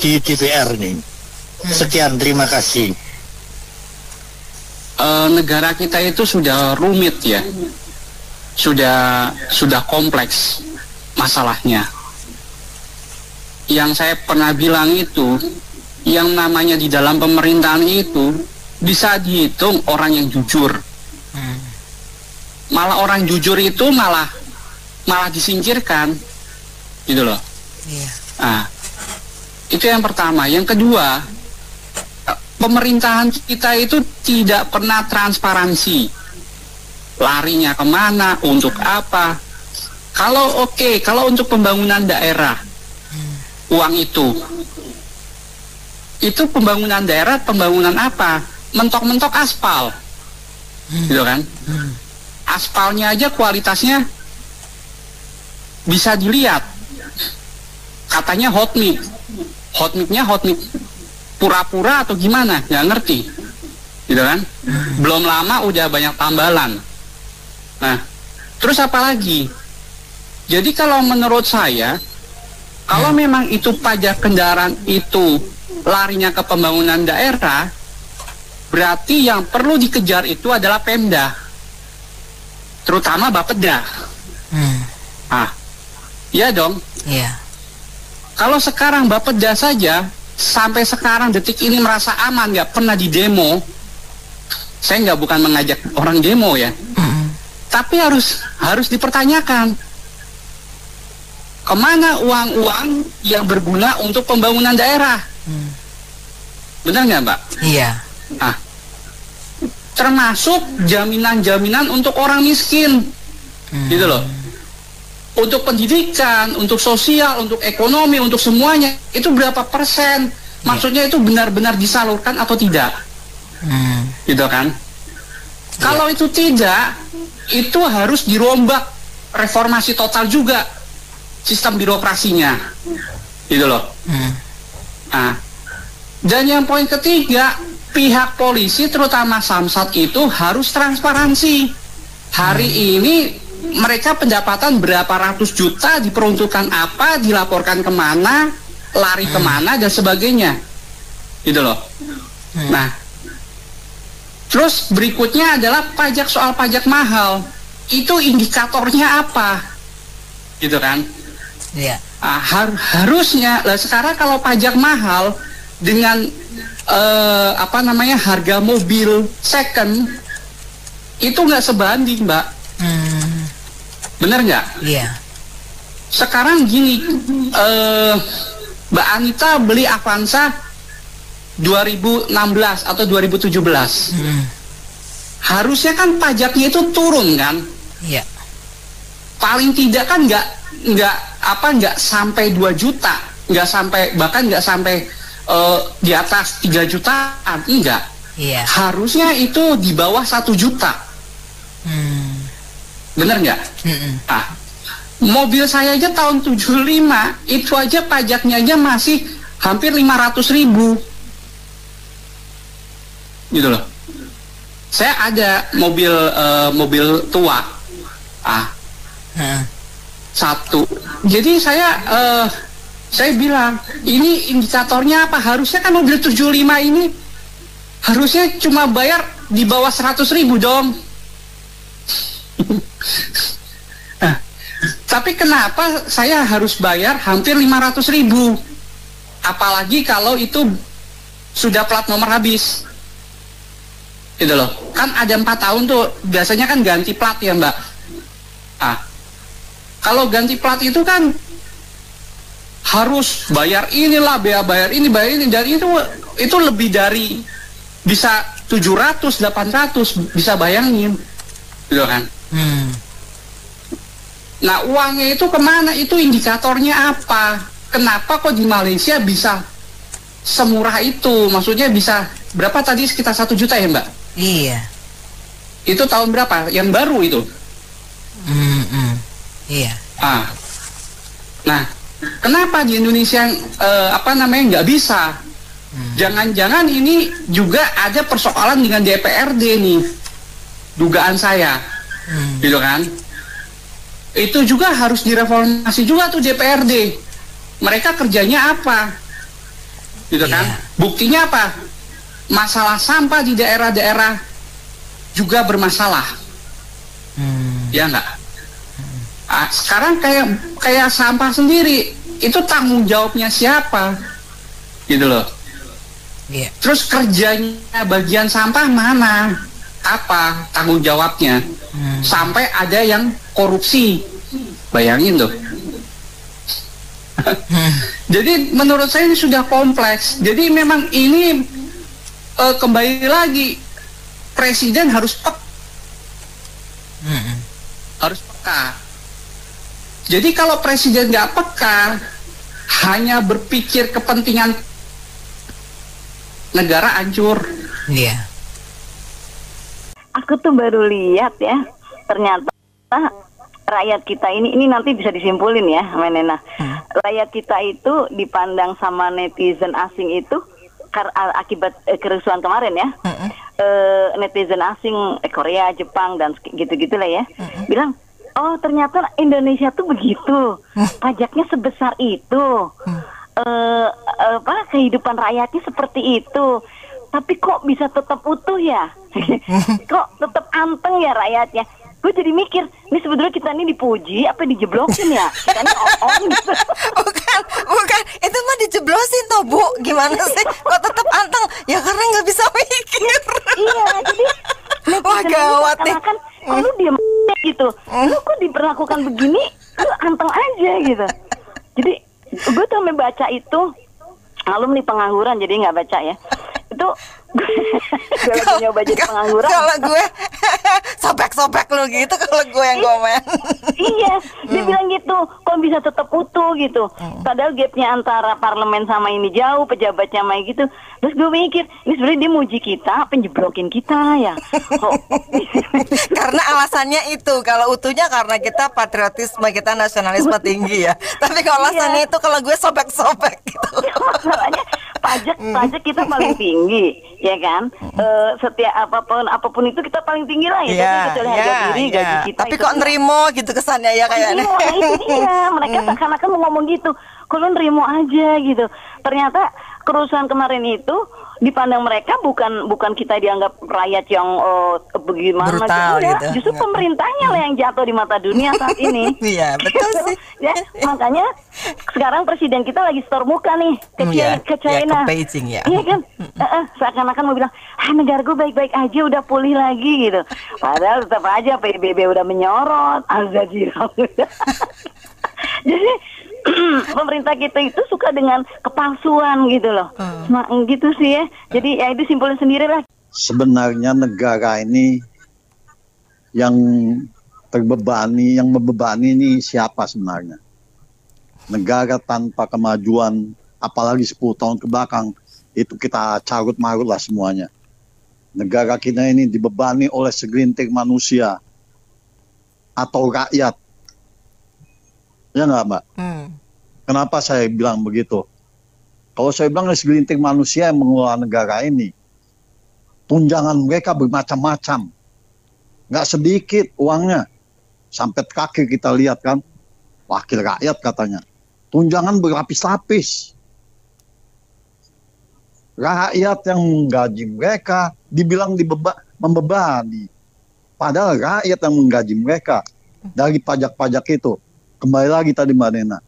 di DPR ini. Sekian, terima kasih. Negara kita itu sudah rumit ya, sudah kompleks masalahnya. Yang saya pernah bilang itu, yang namanya di dalam pemerintahan itu bisa dihitung orang yang jujur. Malah orang jujur itu malah disingkirkan, gitu loh. Nah, itu yang pertama. Yang kedua, pemerintahan kita itu tidak pernah transparansi. Larinya kemana, untuk apa? Kalau kalau untuk pembangunan daerah, uang itu pembangunan daerah, pembangunan apa? Mentok-mentok aspal, gitu kan? Aspalnya aja kualitasnya bisa dilihat. Katanya hot mix pura-pura atau gimana, nggak ngerti, gitu kan? Belum lama udah banyak tambalan. Nah, terus apa lagi? Jadi kalau menurut saya, kalau memang itu pajak kendaraan itu larinya ke pembangunan daerah, berarti yang perlu dikejar itu adalah Pemda, terutama Bapeda. Iya dong. Iya. Kalau sekarang Bapeda saja sampai sekarang detik ini merasa aman, nggak pernah di demo. Saya bukan mengajak orang demo ya, tapi harus dipertanyakan kemana uang-uang yang berguna untuk pembangunan daerah. Benar nggak, Mbak? Iya. Nah, termasuk jaminan-jaminan untuk orang miskin, gitu loh. Untuk pendidikan, untuk sosial, untuk ekonomi, untuk semuanya, itu berapa persen? Maksudnya itu benar-benar disalurkan atau tidak? Gitu kan? Kalau itu tidak, itu harus dirombak, reformasi total juga sistem birokrasinya, gitu loh. Nah, dan yang poin ketiga, pihak polisi terutama Samsat itu harus transparansi. Hari ini mereka pendapatan berapa ratus juta, diperuntukkan apa, dilaporkan kemana, lari kemana, dan sebagainya, gitu loh. Nah, terus berikutnya adalah pajak, soal pajak mahal. Itu indikatornya apa, gitu kan? Iya. Harusnya lah sekarang kalau pajak mahal dengan harga mobil second itu nggak sebanding, Mbak. Bener nggak? Iya. Sekarang gini, Mbak Anita beli Avanza 2016 atau 2017. Harusnya kan pajaknya itu turun kan? Iya. Paling tidak kan nggak sampai 2 juta, bahkan nggak sampai di atas 3 jutaan, enggak. Iya. Harusnya itu di bawah 1 juta. Bener nggak? Nah, mobil saya aja tahun 75 itu aja pajaknya aja masih hampir 500.000, gitu loh. Saya ada mobil tua, satu. Jadi saya bilang, ini indikatornya apa? Harusnya kan mobil 75 ini harusnya cuma bayar di bawah 100.000 dong. Nah, tapi kenapa saya harus bayar hampir 500.000? Apalagi kalau itu sudah plat nomor habis. Gitu loh. Kan ada 4 tahun tuh biasanya kan ganti plat ya Mbak. Kalau ganti plat itu kan harus bayar inilah, bayar ini, dan itu lebih dari bisa 700, 800, bisa bayangin, gitu kan? Nah uangnya itu kemana? Itu indikatornya apa? Kenapa kok di Malaysia bisa semurah itu? Maksudnya bisa berapa tadi, sekitar 1 juta ya Mbak? Iya. Itu tahun berapa? Yang baru itu? Iya. Nah, kenapa di Indonesia nggak bisa? Jangan-jangan ini juga ada persoalan dengan DPRD nih, dugaan saya, gitu kan? Itu juga harus direformasi juga tuh DPRD. Mereka kerjanya apa? Gitu kan? Buktinya apa? Masalah sampah di daerah-daerah juga bermasalah. Ya enggak? Sekarang kayak sampah sendiri, itu tanggung jawabnya siapa? Gitu loh. Terus kerjanya bagian sampah mana? Apa tanggung jawabnya? Sampai ada yang korupsi. Bayangin tuh. Jadi menurut saya ini sudah kompleks. Jadi memang ini kembali lagi, presiden harus peka. Jadi kalau presiden nggak peka, hanya berpikir kepentingan negara hancur. Iya. Aku tuh baru lihat ya, ternyata rakyat kita ini nanti bisa disimpulin ya, Menena. Rakyat kita itu dipandang sama netizen asing itu akibat kerusuhan kemarin ya. Netizen asing Korea, Jepang dan gitu-gitulah ya, bilang, oh ternyata Indonesia tuh begitu, pajaknya sebesar itu, kehidupan rakyatnya seperti itu, tapi kok bisa tetap utuh ya, kok tetap anteng ya rakyatnya. Gue jadi mikir, ini sebetulnya kita ini dipuji apa dijeblosin ya? Kita ini gitu. Bukan, itu mah dijeblosin toh Bu. Gimana sih? Kok tetap anteng? Ya karena nggak bisa mikir. Iya, jadi wah gawat nih. Kan lu diam gitu. Lu kok diperlakukan begini? Lu anteng aja gitu. Jadi gue tuh membaca itu, alumni pengangguran jadi nggak baca ya. Itu gue lagi nyoba jadi pengangguran. Kalau gue sobek-sobek lu gitu kalau gue yang komen. Iya, dia bilang gitu, kok bisa tetap utuh gitu. Padahal gapnya antara parlemen sama ini jauh, pejabatnya sama gitu. Terus gue mikir, ini sebenarnya dia muji kita, penjeblokin kita ya. Karena alasannya itu, kalau utuhnya karena kita patriotisme, kita nasionalisme tinggi ya. Tapi kalau alasannya itu kalau gue sobek-sobek gitu. Masalahnya pajak kita paling tinggi, ya kan? Setiap apapun itu kita paling tinggi lah ya. Kecuali harga diri, gaji kita. Tapi kok nerimo gitu kesannya ya kayaknya. Itu dia, mereka seakan-akan mau ngomong gitu. Kalau nerimo aja gitu. Ternyata kerusuhan kemarin itu dipandang mereka bukan kita dianggap rakyat yang bagaimana brutal gitu. Justru pemerintahnya lah yang jatuh di mata dunia saat ini. Iya, betul sih. Ya, makanya sekarang presiden kita lagi store muka nih ke China. Ke Beijing ya. Iya kan? Seakan-akan mau bilang, negara gue baik-baik aja, udah pulih lagi gitu. Padahal tetap aja PBB udah menyorot, Al-Jazeera. Jadi pemerintah kita itu suka dengan kepalsuan gitu loh. Nah, gitu sih ya. Jadi ya itu simpulin sendiri lah. Sebenarnya negara ini yang membebani ini siapa sebenarnya? Negara tanpa kemajuan, apalagi 10 tahun ke belakang, itu kita carut-marut lah semuanya. Negara kita ini dibebani oleh segelintir manusia atau rakyat. Ya nggak Mbak? Kenapa saya bilang begitu? Kalau saya bilang segelintir manusia yang mengelola negara ini, tunjangan mereka bermacam-macam. Nggak sedikit uangnya. Sampai terakhir kita lihat kan, wakil rakyat katanya. Tunjangan berlapis-lapis. Rakyat yang menggaji mereka dibilang membebani. Padahal rakyat yang menggaji mereka dari pajak-pajak itu. Kembali lagi tadi Mbak Nena,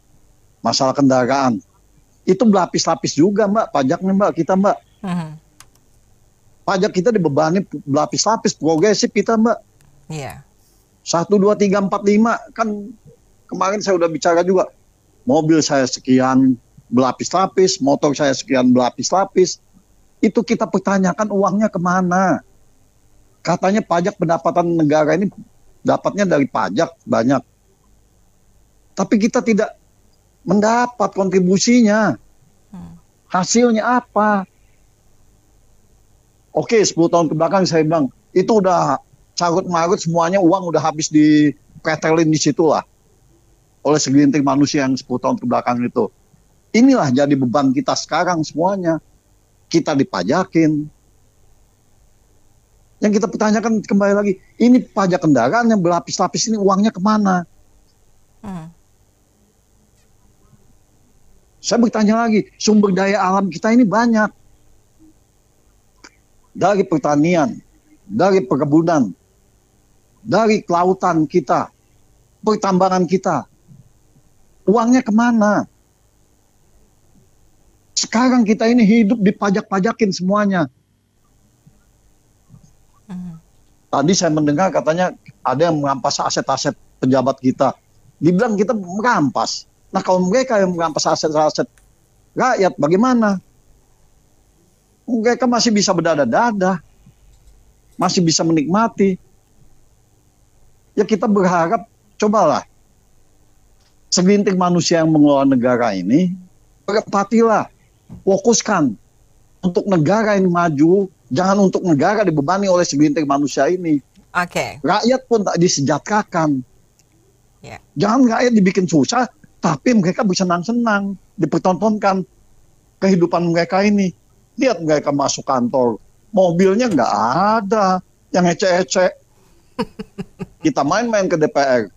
masalah kendaraan. Itu berlapis-lapis juga Mbak, pajaknya Mbak, kita Mbak. Pajak kita dibebani berlapis-lapis, progresif kita, Mbak. Iya. 1, 2, 3, 4, 5 kan kemarin saya udah bicara juga. Mobil saya sekian berlapis-lapis, motor saya sekian berlapis-lapis. Itu kita pertanyakan uangnya kemana. Katanya pajak pendapatan negara ini dapatnya dari pajak banyak. Tapi kita tidak mendapat kontribusinya. Hasilnya apa? Oke, 10 tahun kebelakang saya bilang, itu udah carut-marut semuanya, uang udah habis dipretelin di situ lah. Oleh segelintir manusia yang 10 tahun kebelakang itu. Inilah jadi beban kita sekarang semuanya. Kita dipajakin. Yang kita pertanyakan kembali lagi, ini pajak kendaraan yang berlapis-lapis ini uangnya kemana? Saya bertanya lagi, sumber daya alam kita ini banyak. Dari pertanian, dari perkebunan, dari kelautan kita, pertambangan kita. Uangnya kemana? Sekarang kita ini hidup dipajak-pajakin semuanya. Tadi saya mendengar katanya ada yang merampas aset-aset pejabat kita. Dibilang kita merampas. Nah kalau mereka yang merampas aset-aset rakyat bagaimana? Mereka masih bisa berdadah-dadah. Masih bisa menikmati. Ya kita berharap, cobalah. Segelintir manusia yang mengelola negara ini, berempatilah. Fokuskan untuk negara ini maju, jangan untuk negara dibebani oleh segelintir manusia ini. Oke. Rakyat pun tak disejahterakan. Yeah. Jangan rakyat dibikin susah, tapi mereka bersenang-senang, dipertontonkan kehidupan mereka ini. Lihat mereka masuk kantor, mobilnya nggak ada, yang ecek-ecek. Kita main-main ke DPR,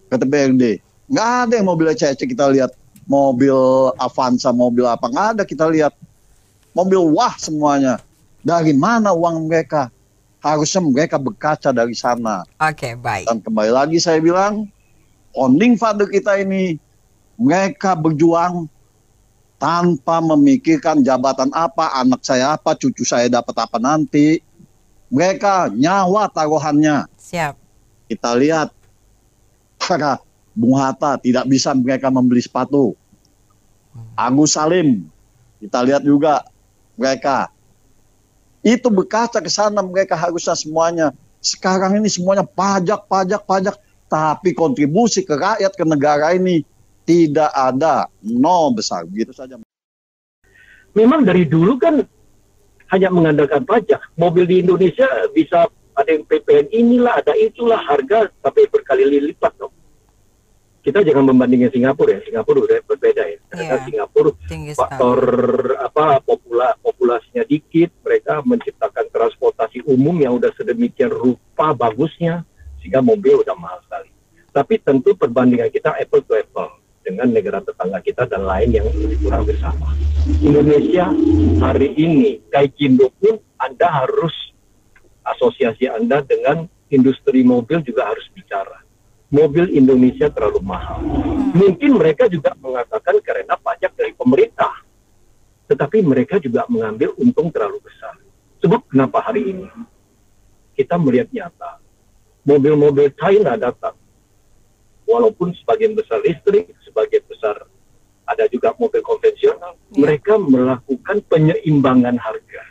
ke DPRD, nggak ada yang mobil ecek-ecek kita lihat. Mobil Avanza, mobil apa, nggak ada kita lihat. Mobil wah semuanya. Dari mana uang mereka? Harusnya mereka berkaca dari sana. Oke, baik. Dan kembali lagi saya bilang, founding father kita ini, mereka berjuang tanpa memikirkan jabatan apa, anak saya apa, cucu saya dapat apa nanti. Mereka nyawa taruhannya. Siap. Kita lihat, para Bung Hatta tidak bisa mereka membeli sepatu. Agus Salim, kita lihat juga mereka. Itu berkaca ke sana mereka harusnya semuanya. Sekarang ini semuanya pajak. Tapi kontribusi ke rakyat, ke negara ini tidak ada. Nol besar, gitu saja. Memang dari dulu kan hanya mengandalkan pajak. Mobil di Indonesia bisa ada yang PPN inilah, ada itulah, harga sampai berkali lipat dong. Kita jangan membandingkan Singapura ya. Singapura udah berbeda ya. Karena Singapura faktor populasinya dikit, mereka menciptakan transportasi umum yang udah sedemikian rupa bagusnya sehingga mobil udah mahal sekali. Tapi tentu perbandingan kita apple to apple dengan negara tetangga kita dan lain yang lebih kurang bersama. Indonesia hari ini, Gaikindo pun Anda harus, asosiasi Anda dengan industri mobil juga harus bicara. Mobil Indonesia terlalu mahal. Mungkin mereka juga mengatakan karena pajak dari pemerintah. Tetapi mereka juga mengambil untung terlalu besar. Sebab kenapa hari ini kita melihat nyata, mobil-mobil China datang. Walaupun sebagian besar listrik, sebagian besar ada juga mobil konvensional. Mereka melakukan penyeimbangan harga.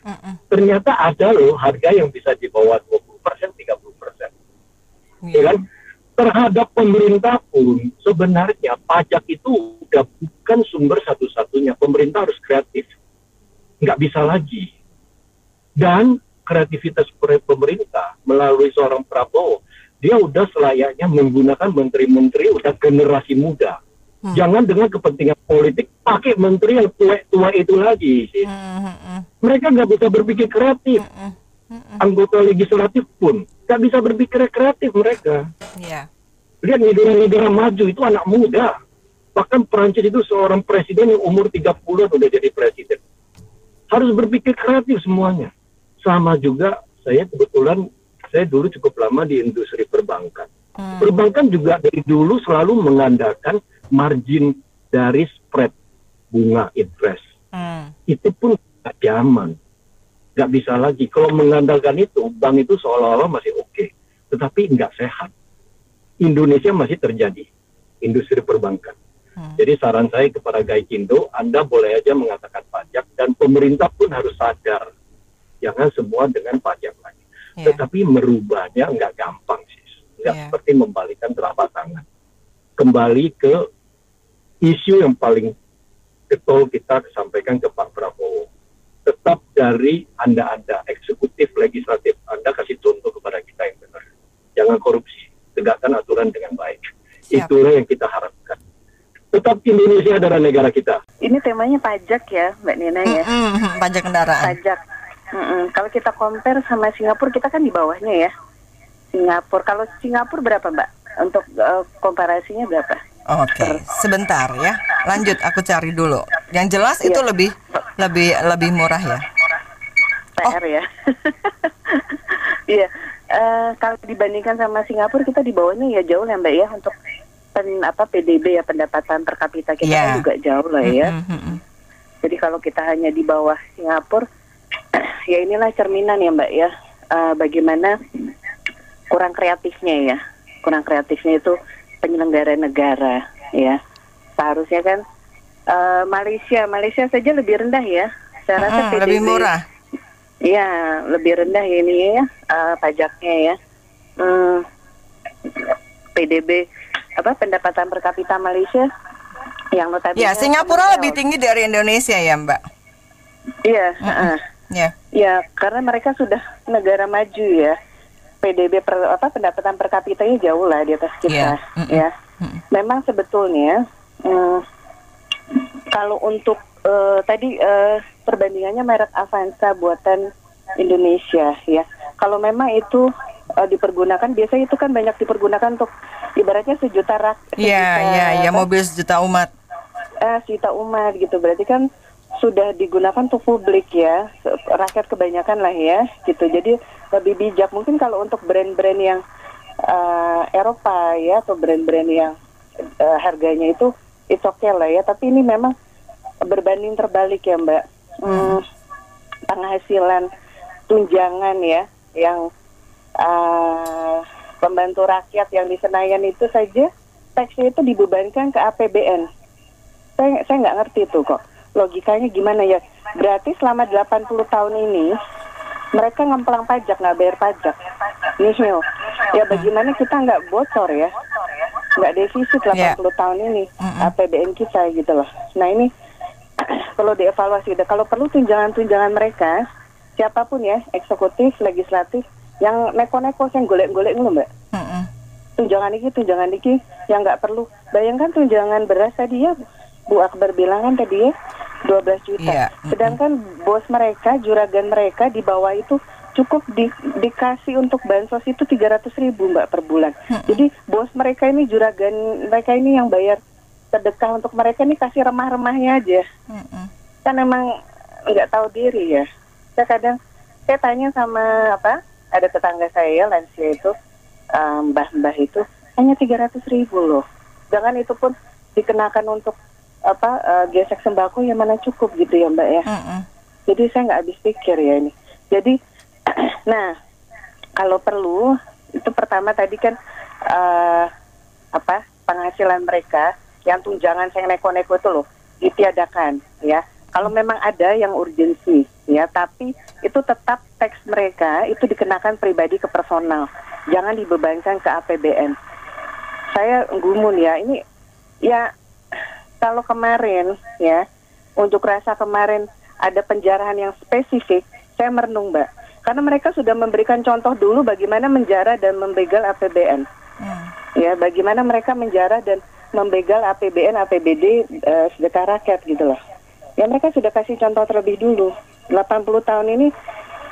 Ternyata ada loh harga yang bisa di bawah 20%, 30%. Ya kan? Terhadap pemerintah pun sebenarnya pajak itu udah bukan sumber satu-satunya. Pemerintah harus kreatif. Nggak bisa lagi. Dan kreativitas pemerintah melalui seorang Prabowo, dia udah selayaknya menggunakan menteri-menteri udah generasi muda. Jangan dengan kepentingan politik pakai menteri yang tua-tua itu lagi. Mereka nggak bisa berpikir kreatif. Anggota legislatif pun nggak bisa berpikir kreatif mereka. Lihat negara-negara maju itu anak muda. Bahkan Perancis itu seorang presiden yang umur 30-an udah jadi presiden. Harus berpikir kreatif semuanya. Sama juga saya kebetulan, saya dulu cukup lama di industri perbankan. Perbankan juga dari dulu selalu mengandalkan margin dari spread bunga interest. Itu pun zaman. Nggak bisa lagi. Kalau mengandalkan itu, bank itu seolah-olah masih oke, tetapi nggak sehat. Indonesia masih terjadi industri perbankan. Jadi saran saya kepada Gaikindo, Anda boleh aja mengatakan pajak, dan pemerintah pun harus sadar, jangan semua dengan pajak lagi. Tetapi merubahnya nggak gampang sih, nggak seperti membalikan telapak tangan. Kembali ke isu yang paling getol kita sampaikan ke Pak Prabowo. Tetap dari Anda eksekutif, legislatif, Anda kasih contoh kepada kita yang benar. Jangan korupsi, tegakkan aturan dengan baik. Itulah yang kita harapkan. Tetap Indonesia adalah negara kita. Ini temanya pajak ya, Mbak Nina ya. Pajak kendaraan. Pajak. Kalau kita compare sama Singapura, kita kan di bawahnya ya. Singapura. Kalau Singapura berapa, Mbak? Untuk komparasinya berapa? Oke, sebentar ya. Lanjut, aku cari dulu. Yang jelas itu lebih murah ya. PR ya. Iya. Kalau dibandingkan sama Singapura, kita di bawahnya ya jauh ya, Mbak ya, untuk PDB ya, pendapatan per kapita kita kan juga jauh lah ya. Jadi kalau kita hanya di bawah Singapura, ya inilah cerminan ya Mbak ya, bagaimana kurang kreatifnya ya. Kurang kreatifnya itu penyelenggara negara ya. Seharusnya kan Malaysia saja lebih rendah ya. Saya rasa PDB lebih murah. Iya, lebih rendah ini ya pajaknya ya. PDB pendapatan per kapita Malaysia yang notabene. Ya, Singapura lebih tinggi dari Indonesia ya, Mbak. Iya, Ya, karena mereka sudah negara maju ya. PDB pendapatan per kapitanya jauh lah di atas kita ya. Memang sebetulnya kalau untuk tadi perbandingannya merek Avanza buatan Indonesia ya. Kalau memang itu dipergunakan, biasanya itu kan banyak dipergunakan untuk ibaratnya sejuta mobil sejuta umat. Sejuta umat gitu, berarti kan sudah digunakan untuk publik ya, rakyat kebanyakan lah ya gitu. Jadi lebih bijak mungkin kalau untuk brand-brand yang Eropa ya, atau brand-brand yang harganya itu oke lah ya. Tapi ini memang berbanding terbalik ya Mbak. Penghasilan tunjangan ya, yang pembantu rakyat yang di Senayan itu saja teksnya itu dibebankan ke APBN. Saya nggak ngerti tuh kok logikanya gimana ya. Berarti selama 80 tahun ini mereka ngemplang pajak, nggak bayar pajak. Nihil. Ya bagaimana kita nggak bocor ya, nggak defisit 80 tahun ini APBN kita gitu loh. Nah ini perlu dievaluasi. Kalau perlu tunjangan-tunjangan mereka, siapapun ya, eksekutif, legislatif, yang neko-neko, yang golek-golek loh Mbak. Tunjangan iki yang nggak perlu. Bayangkan tunjangan beras tadi ya, Bu Akbar bilang kan tadi ya 12 juta. Sedangkan bos mereka, juragan mereka di bawah itu cukup dikasih untuk bansos itu 300.000 Mbak per bulan. Jadi bos mereka ini, juragan mereka ini yang bayar sedekah untuk mereka ini kasih remah-remahnya aja. Kan emang nggak tahu diri ya. Saya tanya sama ada tetangga saya lansia itu, mbah-mbah itu hanya 300.000 loh. Jangan itu pun dikenakan untuk gesek sembako yang mana cukup gitu ya Mbak ya. Jadi saya nggak habis pikir ya ini. Jadi nah kalau perlu itu pertama tadi kan penghasilan mereka yang tunjangan saya neko-neko itu loh ditiadakan ya. Kalau memang ada yang urgensi ya, tapi itu tetap teks mereka itu dikenakan pribadi ke personal, jangan dibebankan ke APBN. Saya gumun ya ini ya. Kalau kemarin ya, untuk rasa kemarin ada penjarahan yang spesifik, saya merenung Mbak. Karena mereka sudah memberikan contoh dulu bagaimana menjara dan membegal APBN. Ya, bagaimana mereka menjara dan membegal APBN, APBD, sedekah rakyat gitu loh. Ya mereka sudah kasih contoh terlebih dulu. 80 tahun ini,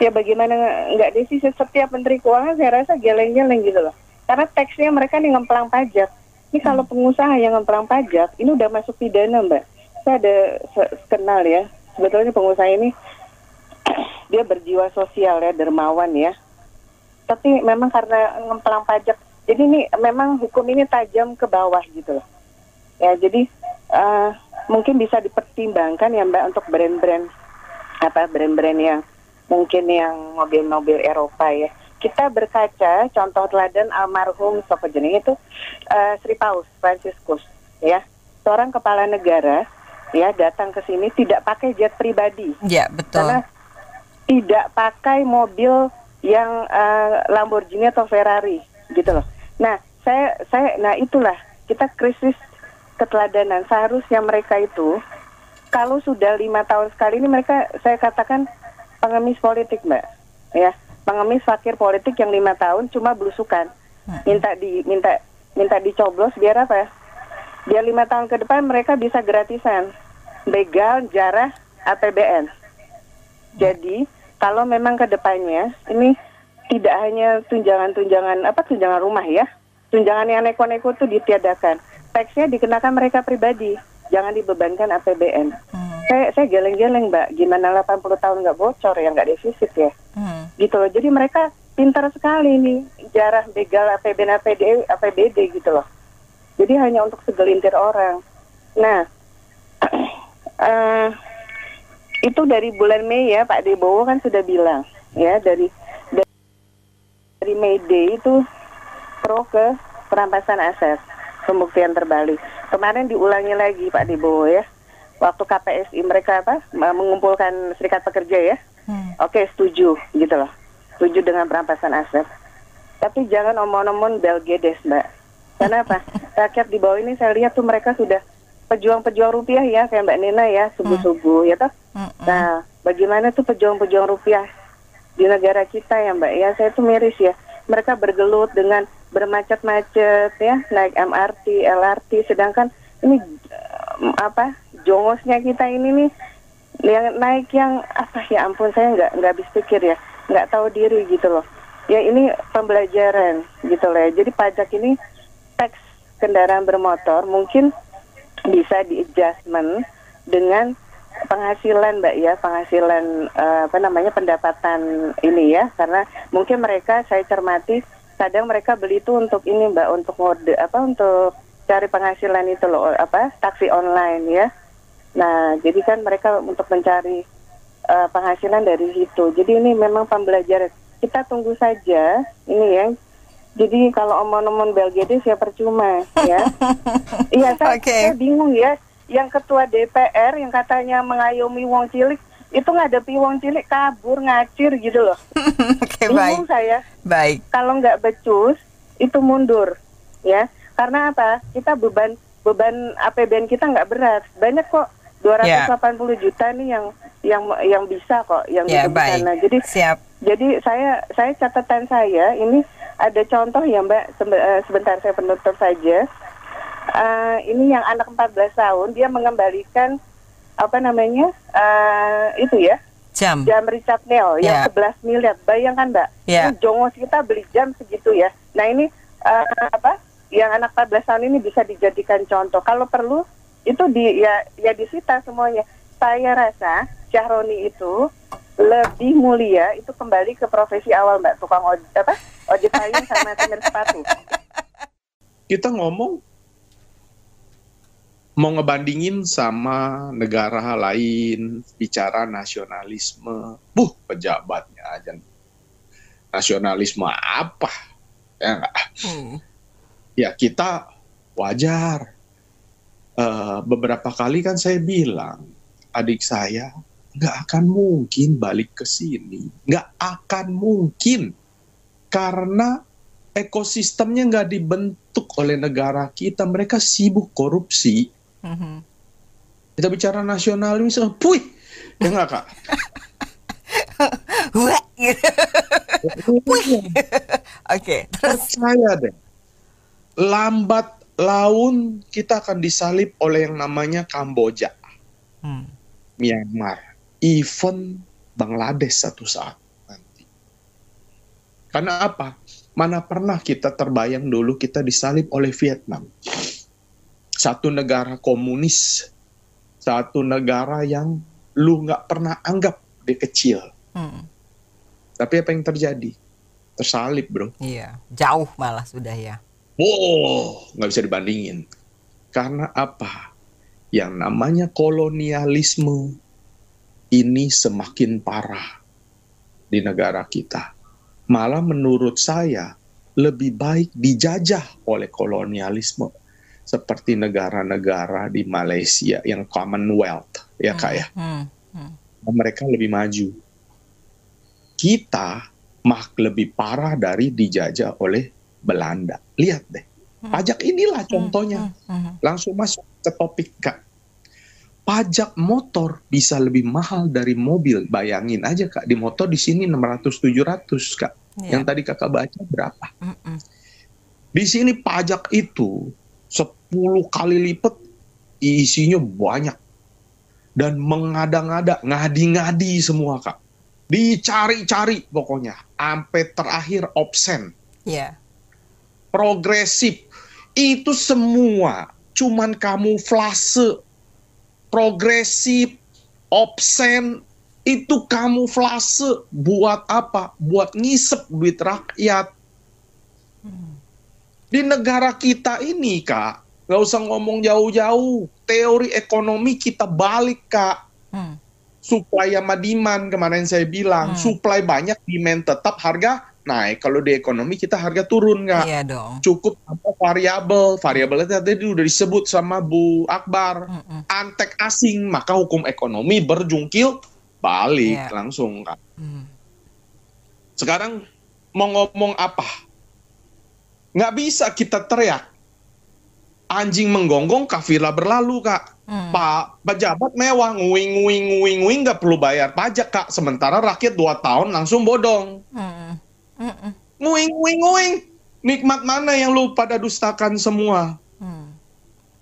ya bagaimana nggak defisit setiap menteri keuangan, saya rasa geleng-geleng gitu loh. Karena teksnya mereka nih ngemplang pajak. Ini kalau pengusaha yang ngemplang pajak, ini udah masuk pidana Mbak. Saya ada kenal ya, sebetulnya pengusaha ini dia berjiwa sosial ya, dermawan ya. Tapi memang karena ngemplang pajak, jadi ini memang hukum ini tajam ke bawah gitu loh. Ya jadi mungkin bisa dipertimbangkan ya Mbak untuk brand-brand yang mungkin yang mobil-mobil Eropa ya. Kita berkaca contoh teladan almarhum siapa jeneng itu Sri Paus Franciscus ya, seorang kepala negara ya datang ke sini tidak pakai jet pribadi. Ya, betul. Karena tidak pakai mobil yang Lamborghini atau Ferrari gitu loh. Nah, nah itulah kita krisis keteladanan. Seharusnya mereka itu kalau sudah 5 tahun sekali ini mereka, saya katakan pengemis politik, Mbak. Ya, pengemis fakir politik yang 5 tahun cuma belusukan. Minta dicoblos biar apa? Biar 5 tahun ke depan mereka bisa gratisan begal, jarah, APBN. Jadi, kalau memang ke depannya ini tidak hanya tunjangan rumah ya. Tunjangan yang neko-neko itu ditiadakan. Teksnya dikenakan mereka pribadi, jangan dibebankan APBN. Saya geleng-geleng, Mbak, gimana 80 tahun nggak bocor ya, nggak defisit ya. Gitu loh. Jadi mereka pintar sekali nih, jarah, begal, APBN, APBD gitu loh. Jadi hanya untuk segelintir orang. Nah, itu dari bulan Mei ya, Pak Debowo kan sudah bilang ya, dari May Day itu pro ke perampasan aset, pembuktian terbalik. Kemarin diulangi lagi Pak Debowo ya, waktu KPSI mereka mengumpulkan serikat pekerja ya. Oke, setuju gitu loh, setuju dengan perampasan aset. Tapi jangan omong-omong belgedes, Mbak. Karena apa? Rakyat di bawah ini saya lihat tuh mereka sudah pejuang-pejuang rupiah ya, kayak Mbak Nina ya, subuh-subuh ya toh. Nah, bagaimana tuh pejuang-pejuang rupiah di negara kita ya Mbak ya, saya tuh miris ya. Mereka bergelut dengan bermacet-macet ya, naik MRT, LRT, sedangkan ini jongosnya kita ini nih yang naik yang ya ampun, saya nggak habis pikir ya, nggak tahu diri gitu loh. Ya ini pembelajaran gitu loh ya. Jadi pajak ini, teks kendaraan bermotor mungkin bisa di-adjustment dengan penghasilan Mbak ya, penghasilan pendapatan ini ya, karena mungkin mereka, saya cermati kadang mereka beli itu untuk ini Mbak, untuk untuk cari penghasilan itu loh, taksi online ya. Nah, jadi kan mereka untuk mencari penghasilan dari situ. Jadi ini memang pembelajaran. Kita tunggu saja ini ya. Jadi kalau omong-omong belgedes ya percuma ya. Iya, saya bingung ya. Yang ketua DPR yang katanya mengayomi wong cilik itu ngadepi wong cilik kabur ngacir gitu loh. Bingung baik. Saya. Baik. Kalau nggak becus itu mundur ya. Karena apa? Kita beban APBN kita nggak berat. Banyak kok 280 juta nih yang bisa kok yang baik. Nah, jadi saya catatan saya ini ada contoh ya Mbak, sebentar saya penutup saja. Ini yang anak 14 tahun dia mengembalikan itu ya, jam Richard Mille yang 11 miliar. Bayangkan Mbak, ini jongos kita beli jam segitu ya. Nah ini yang anak 14 tahun ini bisa dijadikan contoh. Kalau perlu itu disita semuanya. Saya rasa Syahroni itu lebih mulia itu kembali ke profesi awal Mbak, tukang ojek payung sama semir sepatu. Kita ngomong mau ngebandingin sama negara lain, bicara nasionalisme, pejabatnya aja nasionalisme apa ya enggak? Ya kita wajar. Beberapa kali kan saya bilang adik saya nggak akan mungkin balik ke sini, nggak akan mungkin karena ekosistemnya nggak dibentuk oleh negara kita. Mereka sibuk korupsi. Kita bicara nasionalisme, ya nggak Kak? Oke, terus saya deh, lambat laun kita akan disalib oleh yang namanya Kamboja, Myanmar, even Bangladesh satu saat nanti. Karena apa? Mana pernah kita terbayang dulu kita disalib oleh Vietnam. Satu negara komunis, satu negara yang lu nggak pernah anggap dia kecil. Tapi apa yang terjadi? Tersalib bro. Iya, jauh malah sudah ya. Nggak bisa dibandingin. Karena apa? Yang namanya kolonialisme ini semakin parah. di negara kita. Malah menurut saya lebih baik dijajah oleh kolonialisme seperti negara-negara di Malaysia yang Commonwealth, ya Kak ya. Mereka lebih maju. Kita lebih parah dari dijajah oleh Belanda. Lihat deh, pajak inilah contohnya. Langsung masuk ke topik Kak. Pajak motor bisa lebih mahal dari mobil. Bayangin aja Kak, di motor di sini 600-700 Kak. Yang tadi Kakak baca berapa? Di sini pajak itu 10 kali lipat, isinya banyak. Dan mengada-ngada, ngadi-ngadi semua Kak. Dicari-cari pokoknya. Sampai terakhir obscene. Progresif. Itu semua cuman kamuflase. Progresif, obscene, itu kamuflase. Buat apa? Buat ngisep duit rakyat. Di negara kita ini Kak, nggak usah ngomong jauh-jauh, teori ekonomi kita balik Kak. Supply sama demand, kemarin saya bilang, supply banyak, demand tetap, harga naik. Kalau di ekonomi kita harga turun nggak? Iya dong. Cukup apa variabelnya tadi udah disebut sama Bu Akbar. Antek asing, maka hukum ekonomi berjungkil balik langsung Kak. Sekarang mau ngomong apa? Nggak bisa kita teriak. Anjing menggonggong, kafilah berlalu Kak. Pak pejabat mewah, nguing nggak perlu bayar pajak Kak. Sementara rakyat 2 tahun langsung bodong. Nguing. Nikmat mana yang lu pada dustakan semua?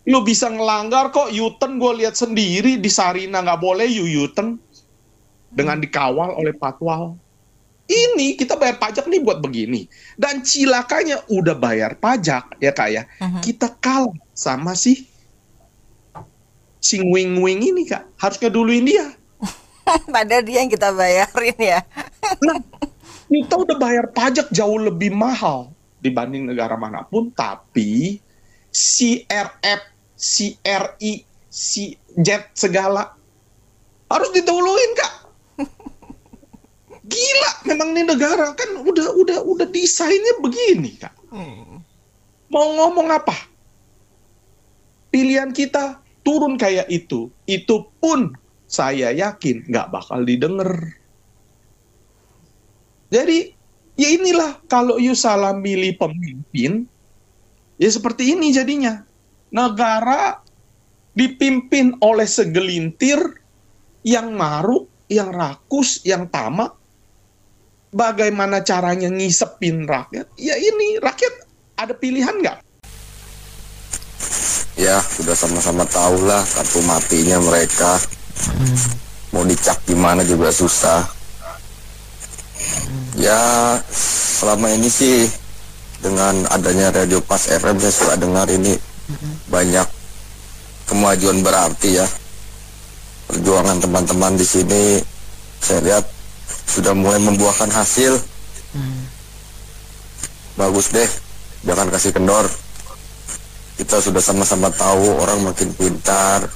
Lu bisa ngelanggar kok, U-turn gue lihat sendiri di Sarina nggak boleh U-turn dengan dikawal oleh patwal. Ini kita bayar pajak nih buat begini. Dan cilakanya udah bayar pajak ya Kak ya. Kita kalah sama si nguing ini Kak. Harus ngeduluin dia. Padahal dia yang kita bayarin ya. Nah, kita udah bayar pajak jauh lebih mahal dibanding negara manapun, tapi CRF, CRI, CZ segala harus didahuluin Kak. Gila, memang ini negara kan udah desainnya begini Kak. Mau ngomong apa? Pilihan kita turun kayak itu pun saya yakin nggak bakal didengar. Jadi, ya inilah kalau you salah milih pemimpin, ya seperti ini jadinya. Negara dipimpin oleh segelintir yang maruk, yang rakus, yang tamak. Bagaimana caranya ngisepin rakyat? Ya ini, rakyat ada pilihan nggak? Ya, sudah sama-sama tahu lah kartu matinya mereka. Mau dicap gimana juga susah. Ya, selama ini sih dengan adanya Radio Pas FM saya suka dengar ini banyak kemajuan berarti ya. Perjuangan teman-teman di sini saya lihat sudah mulai membuahkan hasil. Bagus deh, jangan kasih kendor. Kita sudah sama-sama tahu orang makin pintar.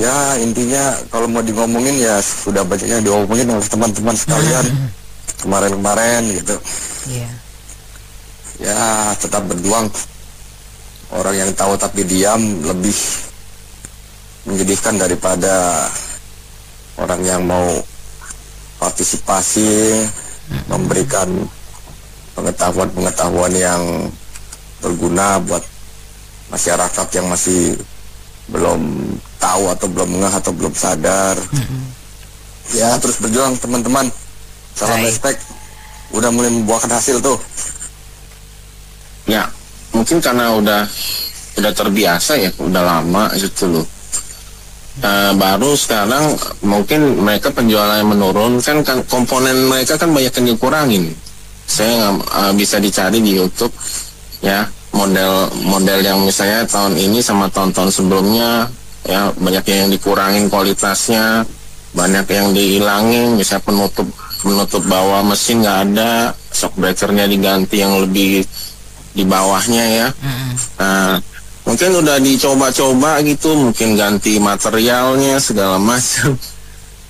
Ya intinya kalau mau ngomongin ya sudah banyaknya diomongin oleh teman-teman sekalian kemarin-kemarin gitu. Ya tetap berjuang. Orang yang tahu tapi diam lebih menyedihkan daripada orang yang mau partisipasi, memberikan pengetahuan-pengetahuan yang berguna buat masyarakat yang masih belum tahu atau belum ngeh atau belum sadar. Ya terus berjuang teman-teman. Salam respect. Udah mulai membuahkan hasil tuh. Ya mungkin karena udah terbiasa ya, udah lama gitu loh. Baru sekarang mungkin mereka penjualannya menurun kan komponen mereka kan banyak yang dikurangin. Saya nggak bisa dicari di YouTube ya model yang misalnya tahun ini sama tahun-tahun sebelumnya ya banyak yang dikurangin kualitasnya, banyak yang dihilangin, misalnya penutup bawah mesin nggak ada, shock breakernya diganti yang lebih di bawahnya ya. Nah mungkin udah dicoba-coba gitu, mungkin ganti materialnya segala macam,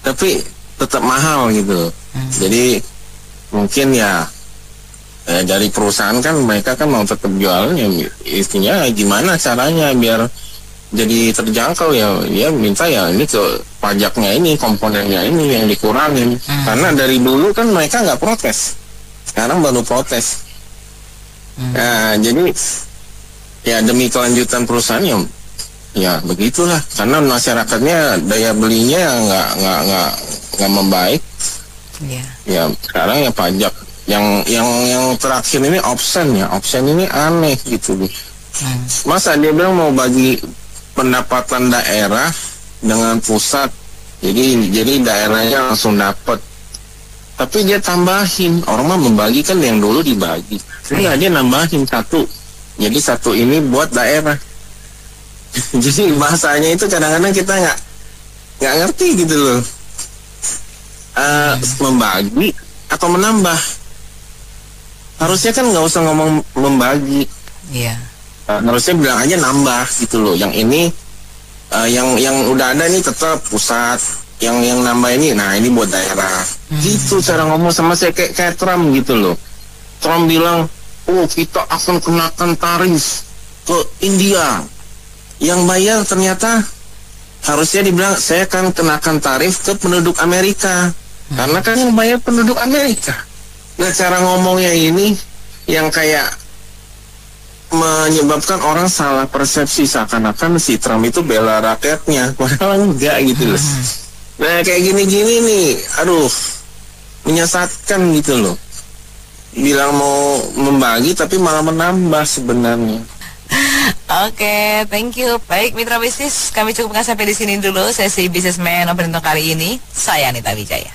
tapi tetap mahal gitu. Jadi mungkin ya dari perusahaan kan mereka kan mau tetap jualnya, istinya gimana caranya biar jadi terjangkau ya, dia minta ya ini ke pajaknya ini, komponennya ini yang dikurangin. Karena dari dulu kan mereka nggak protes, sekarang baru protes. Nah, jadi ya demi kelanjutan perusahaan ya begitulah, karena masyarakatnya daya belinya nggak membaik. Ya sekarang ya pajak yang terakhir ini opsen ini aneh gitu. Masa dia bilang mau bagi pendapatan daerah dengan pusat, jadi daerahnya langsung dapat, tapi dia tambahin, orang mah membagi kan yang dulu dibagi, dia nambahin satu, jadi satu ini buat daerah. Jadi bahasanya itu kadang-kadang kita nggak ngerti gitu loh. Membagi atau menambah, harusnya kan nggak usah ngomong membagi. Harusnya bilang aja nambah gitu loh. Yang ini yang udah ada ini tetap pusat, yang nambah ini, nah ini buat daerah. Gitu cara ngomong sama saya, kayak Trump gitu loh. Trump bilang, oh kita akan kenakan tarif ke India. Yang bayar ternyata harusnya dibilang saya akan kenakan tarif ke penduduk Amerika, karena kan yang bayar penduduk Amerika. Nah cara ngomongnya ini yang kayak menyebabkan orang salah persepsi, seakan-akan si Trump itu bela rakyatnya, padahal enggak gitu loh. Nah kayak gini-gini nih, aduh, menyesatkan gitu loh. Bilang mau membagi tapi malah menambah sebenarnya. Oke, thank you. Baik, mitra bisnis, kami cukupkan sampai di sini dulu sesi Businessman Open untuk kali ini. Saya Anita Wijaya.